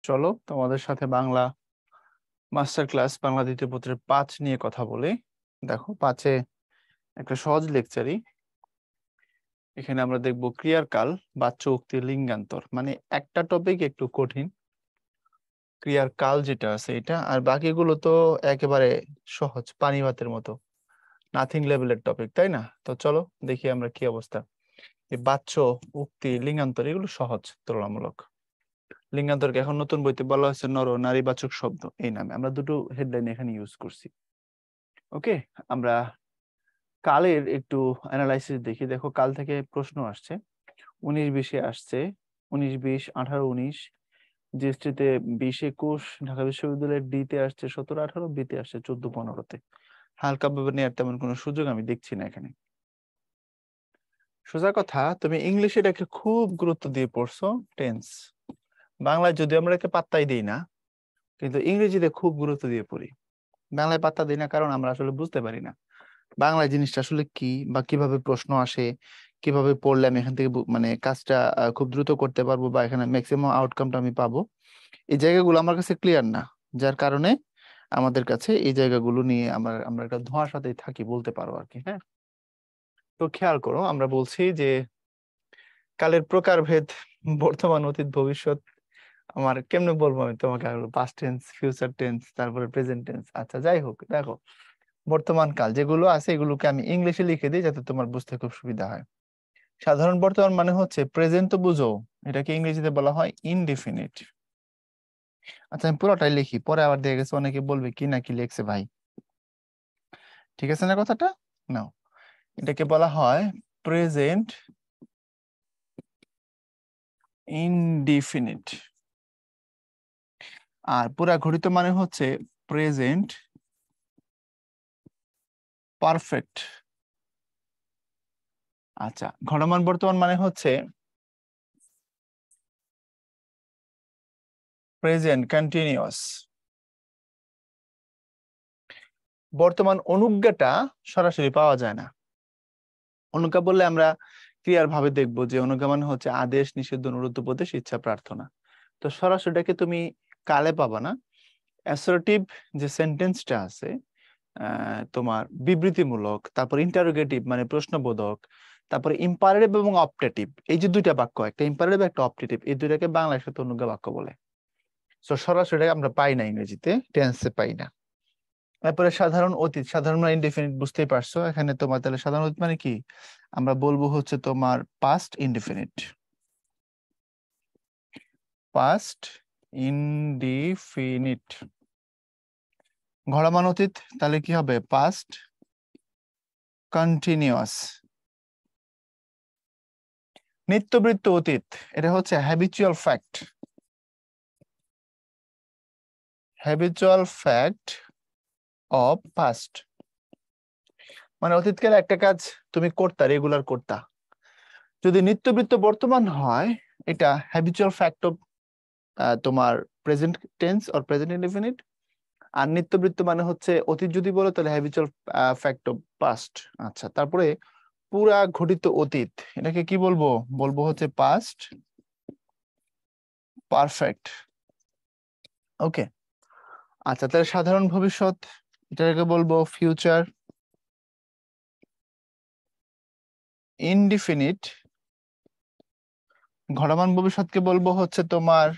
চলো তোমাদের সাথে বাংলা মাস্টার ক্লাস বাংলা দ্বিতীয় পত্রের 5 নিয়ে কথা বলি। দেখো 5-এ একটা সহজ লেকচারই। এখানে আমরা দেখব ক্রিয়ার কাল, বাচ্য উক্তি, লিঙ্গান্তর। মানে একটা টপিক একটু কঠিন, ক্রিয়ার কাল যেটা আছে এটা, আর বাকিগুলো তো একেবারে সহজ, পানি ভাতের মতো, নাথিং লেভেলের টপিক, তাই না? তো চলো দেখি আমরা কি অবস্থা। এই বাচ্য উক্তি লিঙ্গান্তর এগুলো সহজ তুলনামূলক। লিঙ্গান্তরকে এখন নতুন বইতে বলা হয়েছে নর নারীবাচক শব্দ, এই নামে আমরা দুটো হেডলাইন এখানে ইউজ করছি। ওকে, আমরা কালের একটু অ্যানালাইসিস দেখি। দেখো কাল থেকে প্রশ্ন আসছে, 19-20-এ আসছে, 19-20, 18-19, জিএসটিতে 20-21, ঢাকা বিশ্ববিদ্যালয়ের ডিতে আসছে 17-18, বিতে আসছে 14-15-তে। হালকা ভাবে নেওয়ার তেমন কোনো সুযোগ আমি দেখছি না এখানে। সোজা কথা, তুমি ইংলিশে এটাকে খুব গুরুত্ব দিয়ে পড়ছো, টেন্স। বাংলায় যদি আমরা একে পাত্তাই দিই না, কিন্তু ইংরেজিতে খুব গুরুত্ব দিয়ে পড়ি। বাংলায় পাত্তা দিই না কারণ আমরা আসলে বুঝতে পারি না বাংলা জিনিসটা আসলে কি, বা কিভাবে প্রশ্ন আসে, কিভাবে পড়লে আমি এখান থেকে মানে কাজটা খুব দ্রুত করতে পারবো, বা এখানে ম্যাক্সিমাম আউটকামটা আমি পাবো। এই জায়গাগুলো আমার কাছে ক্লিয়ার না, যার কারণে আমাদের কাছে এই জায়গাগুলো নিয়ে আমরা আমরা একটা ধোঁয়াশাতেই থাকি বলতে পারো আর কি। হ্যাঁ, তো খেয়াল করো, আমরা বলছি যে কালের প্রকারভেদ, বর্তমান, অতীত, ভবিষ্যৎ। আমার কেমনে বলবো আমি তোমাকে, পাস্ট টেন্স, ফিউচার টেন্স, তারপরে প্রেজেন্ট টেন্স। আচ্ছা যাই হোক, দেখো বর্তমান কাল যেগুলো আছে এগুলোকে আমি ইংলিশে লিখে দিই যাতে তোমার বুঝতে খুব সুবিধা হয়। সাধারণ বর্তমান মানে হচ্ছে প্রেজেন্ট, তো বুঝো, এটাকে ইংরেজিতে বলা হয় ইনডিফিনিট। আচ্ছা আমি পুরোটাই লিখি, পরে আবার দেখে গেছে অনেকে বলবে কি না কি লিখছে ভাই। ঠিক আছে না কথাটা? নাও, এটাকে বলা হয় প্রেজেন্ট ইনডিফিনিট। আর পুরা ঘটিত মানে হচ্ছে প্রেজেন্ট পারফেক্ট। আচ্ছা, ঘটমান বর্তমান মানে হচ্ছে প্রেজেন্ট কন্টিনিউয়াস। বর্তমান অনুজ্ঞাটা সরাসরি পাওয়া যায় না। অনুজ্ঞা বললে আমরা ক্রিয়ার ভাবে দেখবো যে অনুজ্ঞা মানে হচ্ছে আদেশ, নিষেধ, অনুরোধ, উপদেশ, ইচ্ছা, প্রার্থনা। তো সরাসরিটাকে তুমি কালে পাবা না। অ্যাসার্টিভ যে সেন্টেন্সটা আছে, তোমার বিবৃতিমূলক, তারপর ইন্টারোগেটিভ মানে প্রশ্নবোধক, তারপরে ইম্পারেটিভ এবং অপটেটিভ, এই যে দুইটা বাক্য, একটা ইম্পারেটিভ একটা অপটেটিভ, এই দুইটাকে বাংলার সাথে অনুজ্ঞা বাক্য বলে। তো সরাসরি আমরা পাই না, ইংরেজিতে টেন্সে পাই না। তারপরে সাধারণ অতীত, সাধারণ মানে ইনডিফিনিট, বুঝতেই পারছো। এখানে তোমার তাহলে সাধারণ অতীত মানে কি? আমরা বলবো হচ্ছে তোমার পাস্ট ইনডিফিনিট। Past indefinite. ঘটমান অতীত তাহলে কি হবে? Past continuous. নিত্যবৃত্ত অতীত, এটা হচ্ছে habitual fact. Habitual fact of past, মানে অতীতকালে একটা কাজ তুমি করতা, রেগুলার করতা। যদি নিত্যবৃত্ত বর্তমান হয়, এটা হ্যাবিচুয়াল ফ্যাক্ট অফ তোমার present tense or present indefinite. আর নিত্যবৃত্ত মানে হচ্ছে অতীত যদি বলো তাহলে হ্যাবিচুয়াল ফ্যাক্ট অফ পাস্ট। আচ্ছা, তারপরে পুরা ঘটিত অতীত, এটাকে কি বলবো? বলবো হচ্ছে পাস্ট পারফেক্ট। ওকে, আচ্ছা তাহলে সাধারণ ভবিষ্যৎ, এটাকে বলবো ফিউচার ইনডিফিনিট। ঘটমান ভবিষ্যৎকে বলবো হচ্ছে তোমার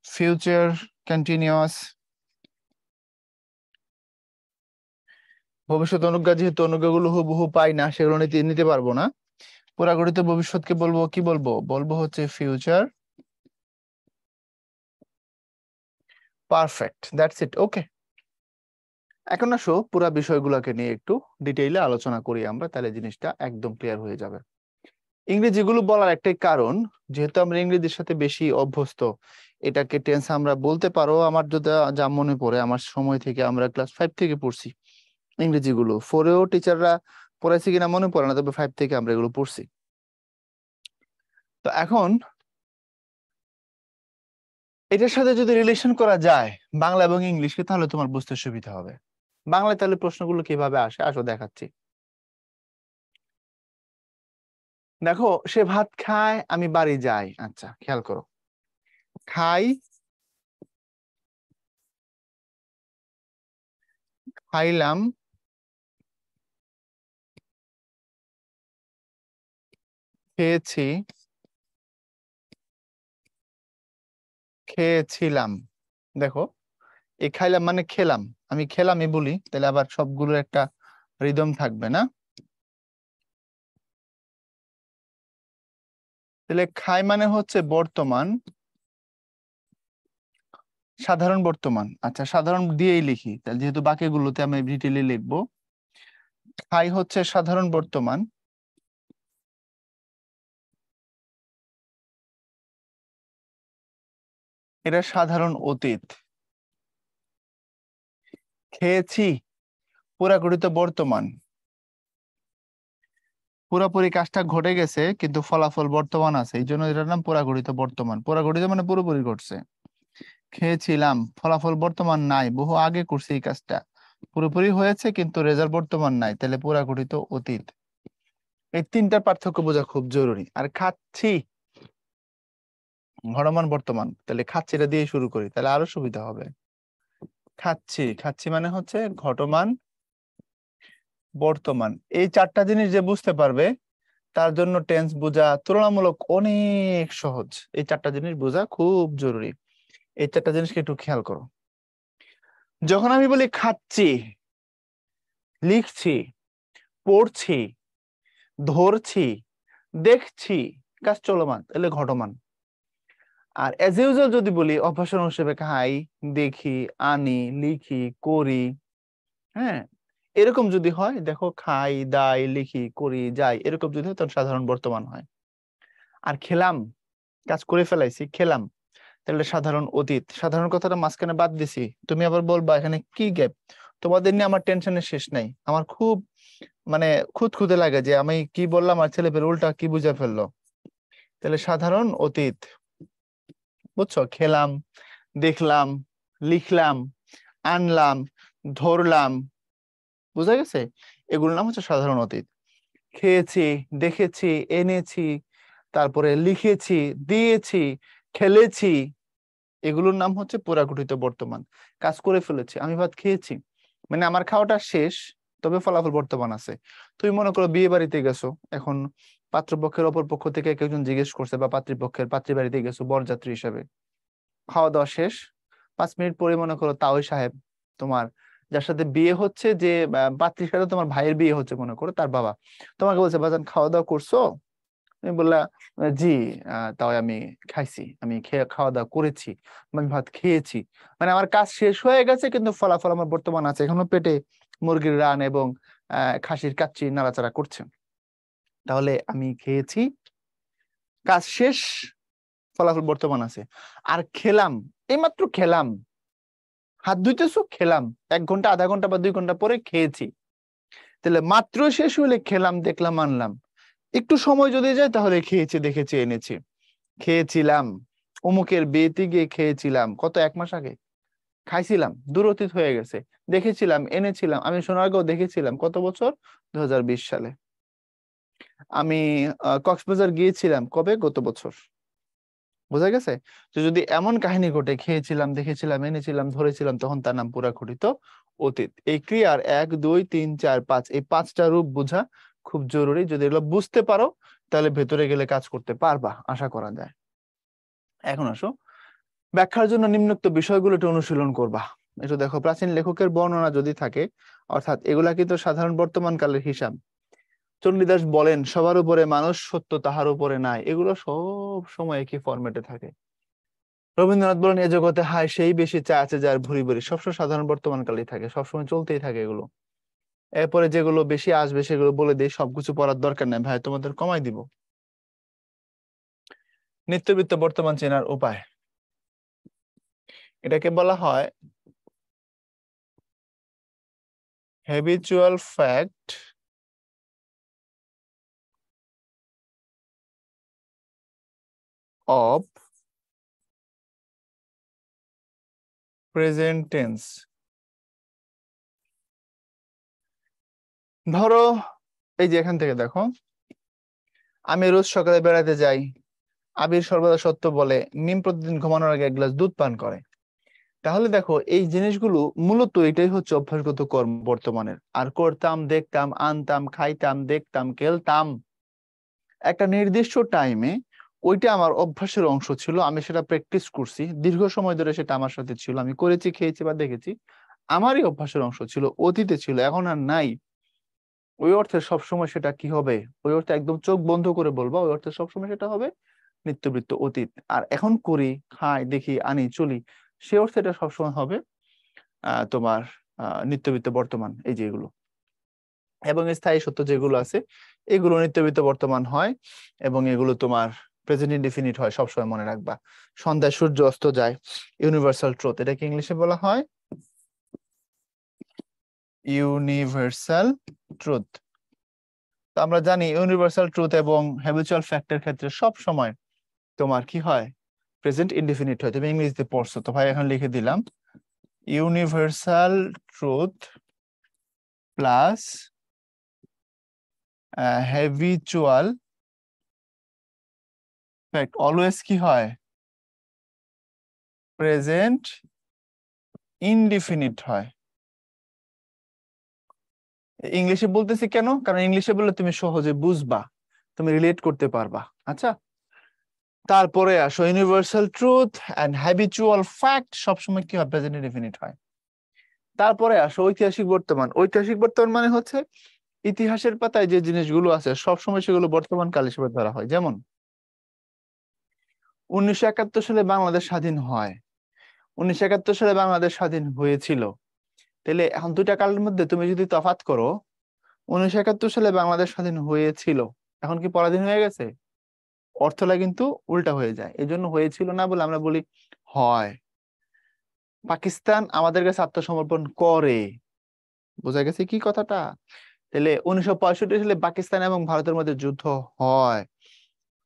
ফিউচার কন্টিনিউয়াস। ভবিষ্যৎ অনুজ্ঞা, যেহেতু অনুজ্ঞাগুলো হুবহু পাই না, সেগুলো নিতে নিতে পারবো না। পুরাগঠিত ভবিষ্যৎকে বলবো কি বলবো? বলবো হচ্ছে future perfect. That's it. Okay, এখন আসো পুরা বিষয়গুলোকে নিয়ে একটু ডিটেইলে আলোচনা করি আমরা, তাহলে জিনিসটা একদম ক্লিয়ার হয়ে যাবে। ইংরেজিগুলো বলার একটাই কারণ, যেহেতু আমরা ইংরেজির সাথে বেশি অভ্যস্ত, এটাকে টেন্স আমরা বলতে পারো। আমার যদি যা মনে পড়ে, আমার সময় থেকে আমরা ক্লাস 5 থেকে পড়ছি ইংরেজিগুলো। 4-এও টিচাররা পড়াইছে কিনা মনে পড়ে না, তবে 5 থেকে আমরা এগুলো পড়ছি। তো এখন এটার সাথে যদি রিলেশন করা যায় বাংলা এবং ইংলিশকে, তাহলে তোমার বুঝতে সুবিধা হবে। বাংলায় তাহলে প্রশ্নগুলো কিভাবে আসে, আসো দেখাচ্ছি। দেখো, সে ভাত খায়, আমি বাড়ি যাই। আচ্ছা খেয়াল করো, খাই, খাইলাম, খেয়েছি, খেয়েছিলাম। দেখো, এই খাইলাম মানে খেলাম, আমি খেলামই বলি, তাহলে আবার সবগুলোর একটা রিদম থাকবে না? তাহলে খাই মানে হচ্ছে বর্তমান, সাধারণ বর্তমান। আচ্ছা, সাধারণ দিয়েই লিখি, তাহলে যেহেতু বাকিগুলোতে আমি ডিটেইলে লিখবো। খাই হচ্ছে সাধারণ বর্তমান, এটা সাধারণ অতীত। খেয়েছি পুরাকৃত বর্তমান, পুরোপুরি কাজটা ঘটে গেছে কিন্তু ফলাফল বর্তমান আছে, এই জন্য এটার নাম পুরাকৃত বর্তমান। পুরাকৃত মানে পুরোপুরি ঘটছে। খেয়েছিলাম, ফলাফল বর্তমান নাই, বহু আগে করছে এই কাজটা, পুরোপুরি হয়েছে কিন্তু রেজাল্ট বর্তমান নাই, তাহলে পুরাকৃত অতীত। এই তিনটার পার্থক্য বোঝা খুব জরুরি। আর খাচ্ছি ঘটমান বর্তমান, তাহলে খাচ্ছিটা দিয়ে শুরু করি, তাহলে আরো সুবিধা হবে। খাচ্ছি, খাচ্ছি মানে হচ্ছে ঘটমান বর্তমান। এই চারটা জিনিস যে বুঝতে পারবে তার জন্য টেন্স বোঝা তুলনামূলক অনেক সহজ। এই চারটা জিনিস বোঝা খুব জরুরি। এই চারটা জিনিসকে একটু খেয়াল করো। যখন আমি বলি খাচ্ছি, লিখছি, পড়ছি, ধরছি, দেখছি, কাজ চলমান, তাহলে ঘটমান। আর এজ ইউজুয়াল যদি বলি অভ্যাস হিসেবে খাই, দেখি, আনি, লিখি, করি, হ্যাঁ, এরকম যদি হয়, দেখো খাই, দাই, লিখি, করি, যাই, এরকম যদি হয় তখন সাধারণ বর্তমান হয়। আর খেলাম, কাজ করে ফেলাইছি, খেলাম, তাহলে সাধারণ অতীত। সাধারণ কথাটা মাঝখানে বাদ দিছি, তুমি আবার বলবা এখানে কি গ্যাপ। তোমাদের নিয়ে আমার টেনশনের শেষ নাই। আমার খুব মানে খুঁতখুঁতে লাগে যে আমি কি বললাম আর ছেলে পেলে উল্টা কি বুঝে ফেললো। তাহলে সাধারণ অতীত, বুঝছো? খেলাম, দেখলাম, লিখলাম, আনলাম, ধরলাম, বুঝা গেছে? এগুলোর নাম হচ্ছে সাধারণ অতীত। খেয়েছি, দেখেছি, এনেছি, তারপরে লিখেছি, দিয়েছি, খেলেছি, এগুলোর নাম হচ্ছে পুরাগঠিত বর্তমান। কাজ করে ফেলেছি, আমি ভাত খেয়েছি, মানে আমার খাওয়াটা শেষ, তবে ফলাফল বর্তমান আছে। তুমি মনে করো বিয়ে বাড়িতে গেছো, এখন পাত্রপক্ষের অপর পক্ষ থেকে একজন জিজ্ঞেস করছে, বা পাত্রীপক্ষের পাত্রী বাড়িতে গেছো বরযাত্রী হিসাবে, খাওয়া দাওয়া শেষ, 5 মিনিট পরে মনে করো তাওই সাহেব, তোমার যার সাথে বিয়ে হচ্ছে, যে পাত্রীর সাথে তোমার ভাইয়ের বিয়ে হচ্ছে, মনে করো তার বাবা তোমাকে বলছে, বাজান খাওয়া দাওয়া করছো? তুমি বললা, জি, তাও আমি খাইছি, আমি খেয়ে খাওয়া দাওয়া করেছি, আমি ভাত খেয়েছি, মানে আমার কাজ শেষ হয়ে গেছে কিন্তু ফলাফল আমার বর্তমান আছে, এখনো পেটে মুরগির রান এবং খাসির কাচ্চি নাড়াচাড়া করছে। তাহলে আমি খেয়েছি, কাজ শেষ, ফলাফল বর্তমান আছে। আর খেলাম, এইমাত্র খেলাম, হাত ধুইতেছো, খেলাম, 1 ঘন্টা, আধা ঘন্টা বা 2 ঘন্টা পরে খেয়েছি, তাহলে মাত্র শেষ হইলে খেলাম, দেখলাম, আনলাম। একটু সময় যদি যায় তাহলে খেয়েছি, দেখেছি, এনেছি। খেয়েছিলাম, অমুকের বিয়েতে গিয়ে খেয়েছিলাম, কত 1 মাস আগে খাইছিলাম, দূর অতীত হয়ে গেছে। দেখেছিলাম, এনেছিলাম, আমি সোনারগাঁও দেখেছিলাম, কত বছর? 2020 সালে। আমি কক্সবাজার গিয়েছিলাম, কবে? গত বছর। বোঝা গেছে? তো যদি এমন কাহিনী ঘটে, খেয়েছিলাম, দেখেছিলাম, এনেছিলাম, ধরেছিলাম, তখন তার নাম পুরাঘটিত অতীত। এই ক্রিয়ার 1 2 3 4 5, এই 5টা রূপ বোঝা খুব জরুরি। যদি এগুলো বুঝতে পারো তাহলে ভেতরে গেলে কাজ করতে পারবা, আশা করা যায়। এখন আসো, ব্যাখ্যার জন্য নিম্নোক্ত বিষয়গুলো একটু অনুশীলন করবা। একটু দেখো, প্রাচীন লেখকের বর্ণনা যদি থাকে, অর্থাৎ এগুলা কিন্তু সাধারণ বর্তমান কালের হিসাব। চণ্ডীদাস বলেন, সবার উপরে মানুষ, সত্য তাহার উপরে নাই, এগুলো সব সময় একই ফরম্যাটে থাকে। রবীন্দ্রনাথ বলেন, এ জগতে হায় সেই বেশি চা আছে যার ভুরি ভুরি, সবসময় সাধারণ বর্তমান কালেই থাকে, সবসময় চলতেই থাকে এগুলো। এরপরে যেগুলো বেশি আসবে সেগুলো বলে দিই, সবকিছু পড়ার দরকার নেই ভাই, তোমাদের কমাই দিব। নিত্যবৃত্ত বর্তমান চেনার উপায়, এটাকে বলা হয় habitual fact of present tense. ধরো, এই যে এখান থেকে দেখো, আমি রোজ সকালে বেড়াতে যাই, আবির সর্বদা সত্য বলে, মিম প্রতিদিন ঘুমানোর আগে 1 গ্লাস দুধ পান করে। তাহলে দেখো এই জিনিসগুলো মূলত এটাই হচ্ছে অভ্যাসগত কর্ম বর্তমানের। আর করতাম, দেখতাম, আনতাম, খাইতাম, দেখতাম, খেলতাম, একটা নির্দিষ্ট টাইমে ওইটা আমার অভ্যাসের অংশ ছিল, আমি সেটা প্র্যাকটিস করছি দীর্ঘ সময় ধরে, সেটা আমার সাথে ছিল, আমি করেছি, খেয়েছি বা দেখেছি, আমারই অভ্যাসের অংশ ছিল, অতীতে ছিল, এখন আর নাই। ওই অর্থে সবসময় সেটা কি হবে, ওই অর্থে একদম চোখ বন্ধ করে বলবো, ওই অর্থে সবসময় সেটা হবে নিত্যবৃত্ত অতীত। আর এখন করি, খাই, দেখি, আনি, চলি, সে অর্থে এটা সবসময় হবে তোমার নিত্যবৃত্ত বর্তমান। এই যেগুলো এবং স্থায়ী সত্য যেগুলো আছে এগুলো নিত্যবৃত্ত বর্তমান হয়, এবং এগুলো তোমার প্রেজেন্ট ইনডিফিনিট হয়, সবসময় মনে রাখবা। সন্ধ্যায় সূর্য অস্ত যায়, ইউনিভার্সাল ট্রুথ, এটাকে ইংলিশে বলা হয় ইউনিভার্সাল ট্রুথ। তো আমরা জানি ইউনিভার্সাল ট্রুথ এবং হ্যাবিচুয়াল ফ্যাক্টের ক্ষেত্রে সব সময় তোমার কি হয়, প্রেজেন্ট ইনডিফিনিট হয়। তুমি ইংরেজিতে পড়ছো তো ভাই, এখন লিখে দিলাম universal truth plus habitual fact always কি হয়, প্রেজেন্ট ইনডিফিনিট হয়। ইংলিশে বলতেছি কেন, কারণ ইংলিশে বললে তুমি সহজে বুঝবা, তুমি রিলেট করতে পারবা। আচ্ছা, তারপরে আসো universal truth and habitual fact সবসময় কি হয়, প্রেজেন্ট ইনডিফিনিট হয়। তারপরে আসো ঐতিহাসিক বর্তমান। ঐতিহাসিক বর্তমান মানে হচ্ছে ইতিহাসের পাতায় যে জিনিসগুলো আছে সবসময় সেগুলো বর্তমান কাল হিসেবে ধরা হয়। যেমন 1971 সালে বাংলাদেশ স্বাধীন হয়, 1971 সালে বাংলাদেশ স্বাধীন হয়েছিল। তাহলে এখন দুইটা কালের মধ্যে তুমি যদি তফাৎ করো, 1971 সালে বাংলাদেশ স্বাধীন হয়েছিল, এখন কি পরাধীন হয়ে গেছে? অর্থটা কিন্তু উল্টা হয়ে যায়। এই জন্য হয়েছিল না বলে আমরা বলি হয়। পাকিস্তান আমাদের কাছে আত্মসমর্পণ করে, বোঝা গেছে কি কথাটা? তাহলে 1965 সালে পাকিস্তান এবং ভারতের মধ্যে যুদ্ধ হয়,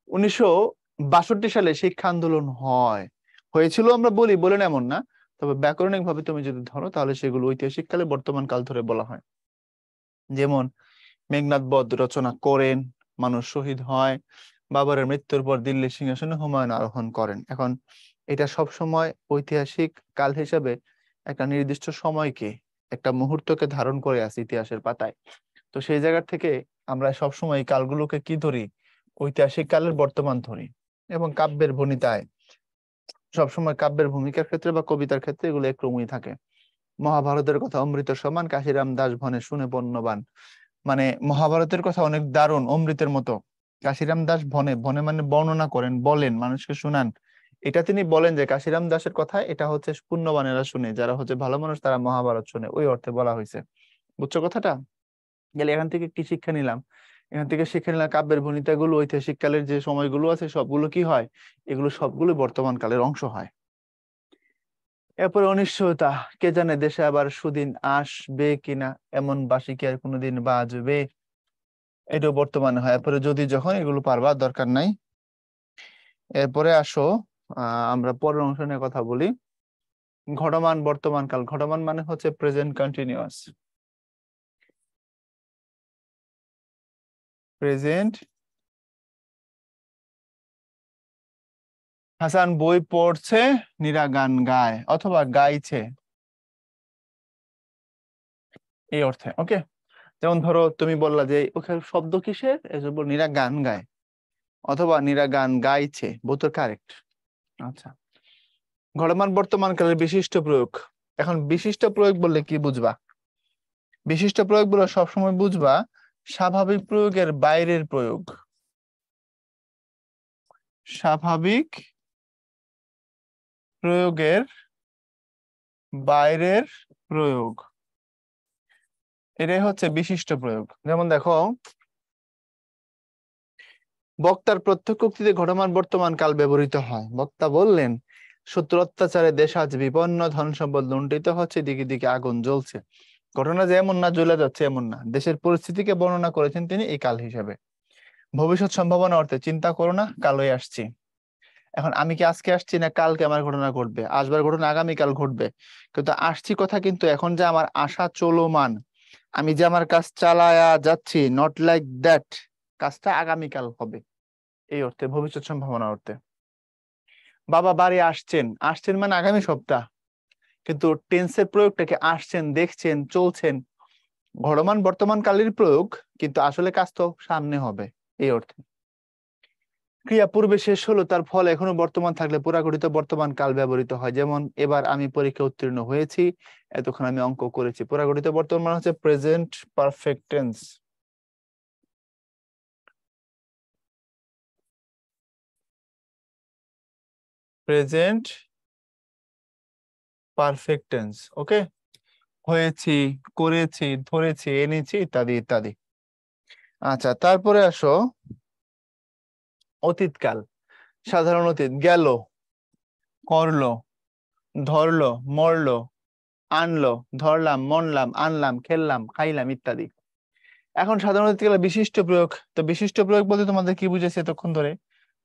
1962 সালে শিক্ষা আন্দোলন হয়। হয়েছিল আমরা বলি, বলেন এমন না, তবে ব্যাকরণিক ভাবে তুমি যদি ধরো তাহলে সেগুলো ঐতিহাসিক কালে বর্তমান কাল ধরে বলা হয়। যেমন মেঘনাদ বধ রচনা করেন, মানুষ শহীদ হয়, বাবরের মৃত্যুর পর দিল্লির সিংহাসনে হুমায়ুন আরোহণ করেন। এখন এটা সব সময় ঐতিহাসিক কাল হিসেবে একটা নির্দিষ্ট সময়কে, একটা মুহূর্তকে ধারণ করে আছে ইতিহাসের পাতায়। তো সেই জায়গা থেকে আমরা সব সময় কালগুলোকে কি ধরি, ঐতিহাসিক কালের বর্তমান ধরি। এবং কাব্যের ভণিতায় সবসময় কাব্যের ভূমিকার ক্ষেত্রে বা কবিতার ক্ষেত্রে এগুলো একরকমই থাকে। মহাভারতের কথা অমৃত সমান, কাশিরাম দাস ভনে শুনে বর্ণবান। মানে মহাভারতের কথা অনেক দারুণ, অমৃতের মতো। কাশিরাম দাস ভনে, ভনে মানে বর্ণনা করেন, বলেন, মানুষকে শুনান। এটা তিনি বলেন যে কাশিরাম দাসের কথা এটা হচ্ছে পুণ্যবানেরা শুনে, যারা হচ্ছে ভালো মানুষ তারা মহাভারত শুনে, ওই অর্থে বলা হয়েছে। বুঝছো কথাটা? গেলে এখান থেকে কি শিক্ষা নিলাম? এখান থেকে শিক্ষা নিলাম কাব্যের ভণিতাগুলো ঐতিহাসিক কালের যে সময়গুলো আছে সবগুলো কি হয়, এগুলো সবগুলো বর্তমান কালের অংশ হয়। এরপরে অনিশ্চয়তা, কে জানে দেশে আবার সুদিন আসবে কিনা, এমন বাসি কি আর কোনোদিন বাজবে, এটাও বর্তমানে হয়। এরপরে যদি যখন, এগুলো পারবা, দরকার নাই। এরপরে আসো আমরা পরের অংশ নিয়ে কথা বলি। ঘটমান বর্তমান কাল। ঘটমান মানে হচ্ছে প্রেজেন্ট কন্টিনিউয়াস, প্রেজেন্ট। হাসান বই পড়ছে, নীরা গান গায় অথবা গাইছে, এই অর্থে। ওকে, যেমন ধরো তুমি বললা যে ওখানে শব্দ কিসের, এই জন্য নীরা গান গায় অথবা নীরা গান গাইছে, বোথ আর কারেক্ট। আচ্ছা, ঘটমান বর্তমান কালের বিশিষ্ট প্রয়োগ। এখন বিশিষ্ট প্রয়োগ বললে কি বুঝবা? বিশিষ্ট প্রয়োগ বলে সবসময় বুঝবা স্বাভাবিক প্রয়োগের বাইরের প্রয়োগ, স্বাভাবিক প্রয়োগের বাইরের প্রয়োগ, এটাই হচ্ছে বিশিষ্ট প্রয়োগ। যেমন দেখো, বক্তার প্রত্যক্ষ উক্তিতে ঘটমান বর্তমান কাল ব্যবহৃত হয়। বক্তা বললেন, শত্রু অত্যাচারে দেশ আজ বিপন্ন, ধন সম্পদ লুণ্ঠিত হচ্ছে, দিকে দিকে আগুন জ্বলছে। ঘটনা যে এমন না জ্বলে যাচ্ছে এমন না, দেশের পরিস্থিতিকে বর্ণনা করেছেন তিনি এই কাল হিসেবে। ভবিষ্যৎ সম্ভাবনা অর্থে, চিন্তা করো না, কালই আসছি। এখন আমি কি আজকে আসছি না কালকে আমার ঘটনা ঘটবে, আসবার ঘটনা আগামীকাল ঘটবে, কিন্তু আসছি কথা কিন্তু এখন যে আমার আশা চলমান, আমি যে আমার কাজ চালায়া যাচ্ছি, নট লাইক দ্যাট, কাজটা আগামীকাল হবে। এই অর্থে, ভবিষ্যৎ সম্ভাবনা অর্থে। বাবা বাড়ি আসছেন, আসছেন মানে আগামী সপ্তাহ, কিন্তু টেন্সের প্রয়োগটাকে আসছেন, দেখছেন, চলছেন, ঘটমান বর্তমান কালের প্রয়োগ, কিন্তু আসলে কাজ তো সামনে হবে, এই অর্থে। ক্রিয়া পূর্বে শেষ হলো, তার ফল এখনো বর্তমান থাকলে পুরাগঠিত বর্তমান কাল ব্যবহৃত হয়। যেমন এবার আমি পরীক্ষা উত্তীর্ণ হয়েছি, এতক্ষণ আমি অঙ্ক করেছি। পুরাগঠিত বর্তমান হচ্ছে present perfect tense. Present perfect tense. Okay, হয়েছি, করেছি, ধরেছি, এনেছি, ইত্যাদি ইত্যাদি। আচ্ছা, তারপরে আসো অতীতকাল। সাধারণ অতীত, গেল, করলো, ধরলো, মরলো, আনলো, ধরলাম, মনলাম, আনলাম, খেললাম, খাইলাম, ইত্যাদি। এখন সাধারণ অতীতকালে বিশিষ্ট প্রয়োগ। তো বিশিষ্ট প্রয়োগ বলতে তোমাদের কি বুঝেছে এতক্ষণ ধরে?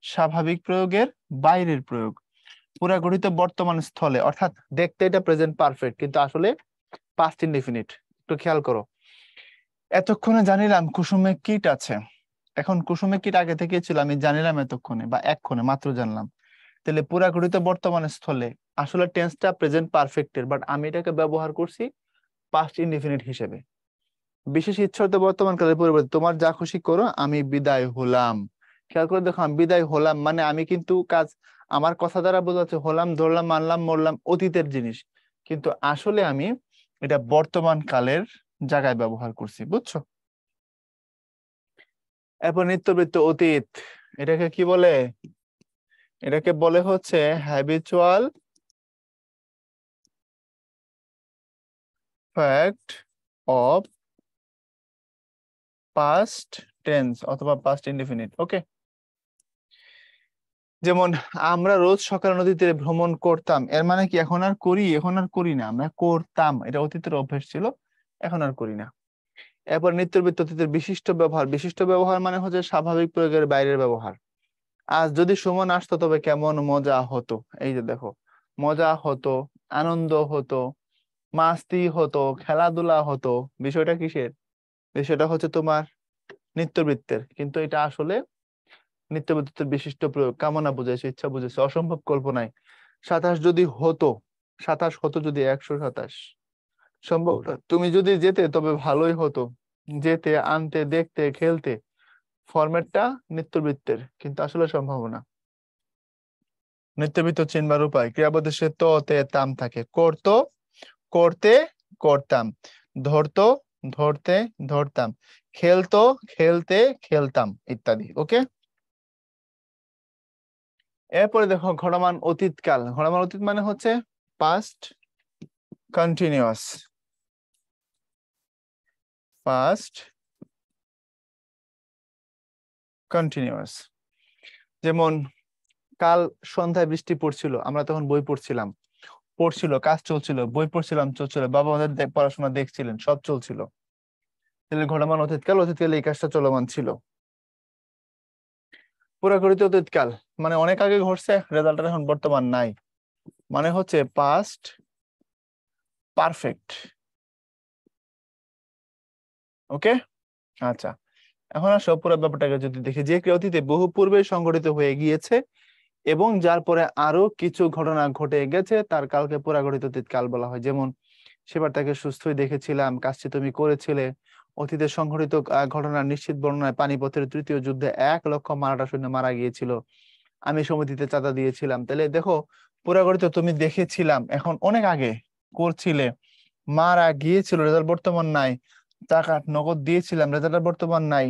স্বাভাবিক প্রয়োগের বাইরের প্রয়োগ, পুরা গঠিত বর্তমান স্থলে, অর্থাৎ দেখতে এটা প্রেজেন্ট পারফেক্ট, কিন্তু আসলে পাস্ট ইনডেফিনিট। একটু খেয়াল করো, এতক্ষণে জানিলাম কুসুমে কীট আছে। এখন কুসুমে কীট আগে থেকে ছিল, আমি জানিলাম এতক্ষণে বা এক্ষণে মাত্র জানলাম। তাহলে পুরা গঠিত বর্তমান স্থলে আসলে টেন্সটা প্রেজেন্ট পারফেক্টের, বাট আমি এটাকে ব্যবহার করছি পাস্ট ইনডেফিনিট হিসেবে। বিশেষ ইচ্ছার্থে বর্তমান কালের পরিবর্তে, তোমার যা খুশি করো, আমি বিদায় হলাম। খেয়াল করে দেখো, আমি বিদায় হলাম মানে আমি কিন্তু কাজ আমার কথা দ্বারা বোঝাচ্ছে হলাম, ধরলাম, মানলাম, মরলাম, অতীতের জিনিস, কিন্তু আসলে আমি এটা বর্তমান কালের জায়গায় ব্যবহার করছি, বুঝছো? এরপর নিত্যবৃত্ত অতীত, এটাকে কি বলে? এটাকে বলে হচ্ছে habitual fact of past tense অথবা পাস্ট ইনডেফিনিট। ওকে, যেমন আমরা রোজ সকালে নদী তীরে ভ্রমণ করতাম, এর মানে কি এখন আর করি? এখন আর করি না, আমরা করতাম, এটা অতীতের অভ্যাস ছিল, এখন আর করি না। এরপর নিত্যবৃত্ত অতীতের বিশিষ্ট ব্যবহার। বিশিষ্ট ব্যবহার মানে হচ্ছে স্বাভাবিক প্রয়োগের বাইরের ব্যবহার। আজ যদি সুমন আসতো তবে কেমন মজা হতো। এই যে দেখো, মজা হতো, আনন্দ হতো, মাস্তি হতো, খেলাধুলা হতো। বিষয়টা কিসের? বিষয়টা হচ্ছে তোমার নিত্যবৃত্তের, কিন্তু এটা আসলে নিত্যবৃত্তের বিশিষ্ট প্রয়োগ। কামনা বুঝাইছে, ইচ্ছা বুঝাইছে, অসম্ভব কল্পনায়। 27 যদি হতো, 27 হতো যদি, 127 সম্ভব না। তুমি যদি যেতে তবে ভালোই হতো। যেতে, আনতে, দেখতে, খেলতে, ফরম্যাটটা নিত্যবৃত্তের, কিন্তু আসলে সম্ভব না। নিত্যবৃত্ত চিনবার উপায়, ক্রিয়াপদের সে তো, তে, তাম থাকে। করতো, করতে, করতাম। ধরতো, ধরতে, ধরতাম। খেলতো, খেলতে, খেলতাম, ইত্যাদি। ওকে, এরপরে দেখো ঘটমান অতীতকাল। ঘটমান অতীত মানে হচ্ছে পাস্ট কন্টিনিউয়াস। পাস্ট কন্টিনিউয়াস, যেমন কাল সন্ধ্যায় বৃষ্টি পড়ছিল, আমরা তখন বই পড়ছিলাম। পড়ছিল, কাজ চলছিল, বই পড়ছিলাম, চলছিল, বাবা আমাদের পড়াশোনা দেখছিলেন, সব চলছিল। তাহলে ঘটমান অতীতকাল, অতীতকালে এই কাজটা চলমান ছিল। পুরাকৃত অতীতকাল মানে অনেক আগে ঘটছে, রেজাল্টটা এখন বর্তমান নাই, মানে হচ্ছে পাস্ট পারফেক্ট। ওকে, আচ্ছা, এখন আসো পুরো ব্যাপারটাকে যদি দেখি, যে ক্রিয়া অতীতে বহু পূর্বে সংঘটিত হয়ে গিয়েছে এবং যার পরে আরো কিছু ঘটনা ঘটে গেছে, তার কালকে পুরাগঠিত অতীত কাল বলা হয়। যেমন সেবার তাকে সুস্থই দেখেছিলাম, কাজটি তুমি করেছিলে। অতীতে সংঘটিত ঘটনার নিশ্চিত বর্ণনায় পানিপথের তৃতীয় যুদ্ধে 1,00,000 মারাঠা সৈন্য মারা গিয়েছিল, আমি সমিতিতে চাঁদা দিয়েছিলাম। তাহলে দেখো, পুরাগঠিত তুমি দেখেছিলাম, এখন অনেক আগে করছিলে, মারা গিয়েছিল, রেজাল্ট বর্তমান নাই। টাকা নগদ দিয়েছিলাম, রেজাল্ট বর্তমান নাই।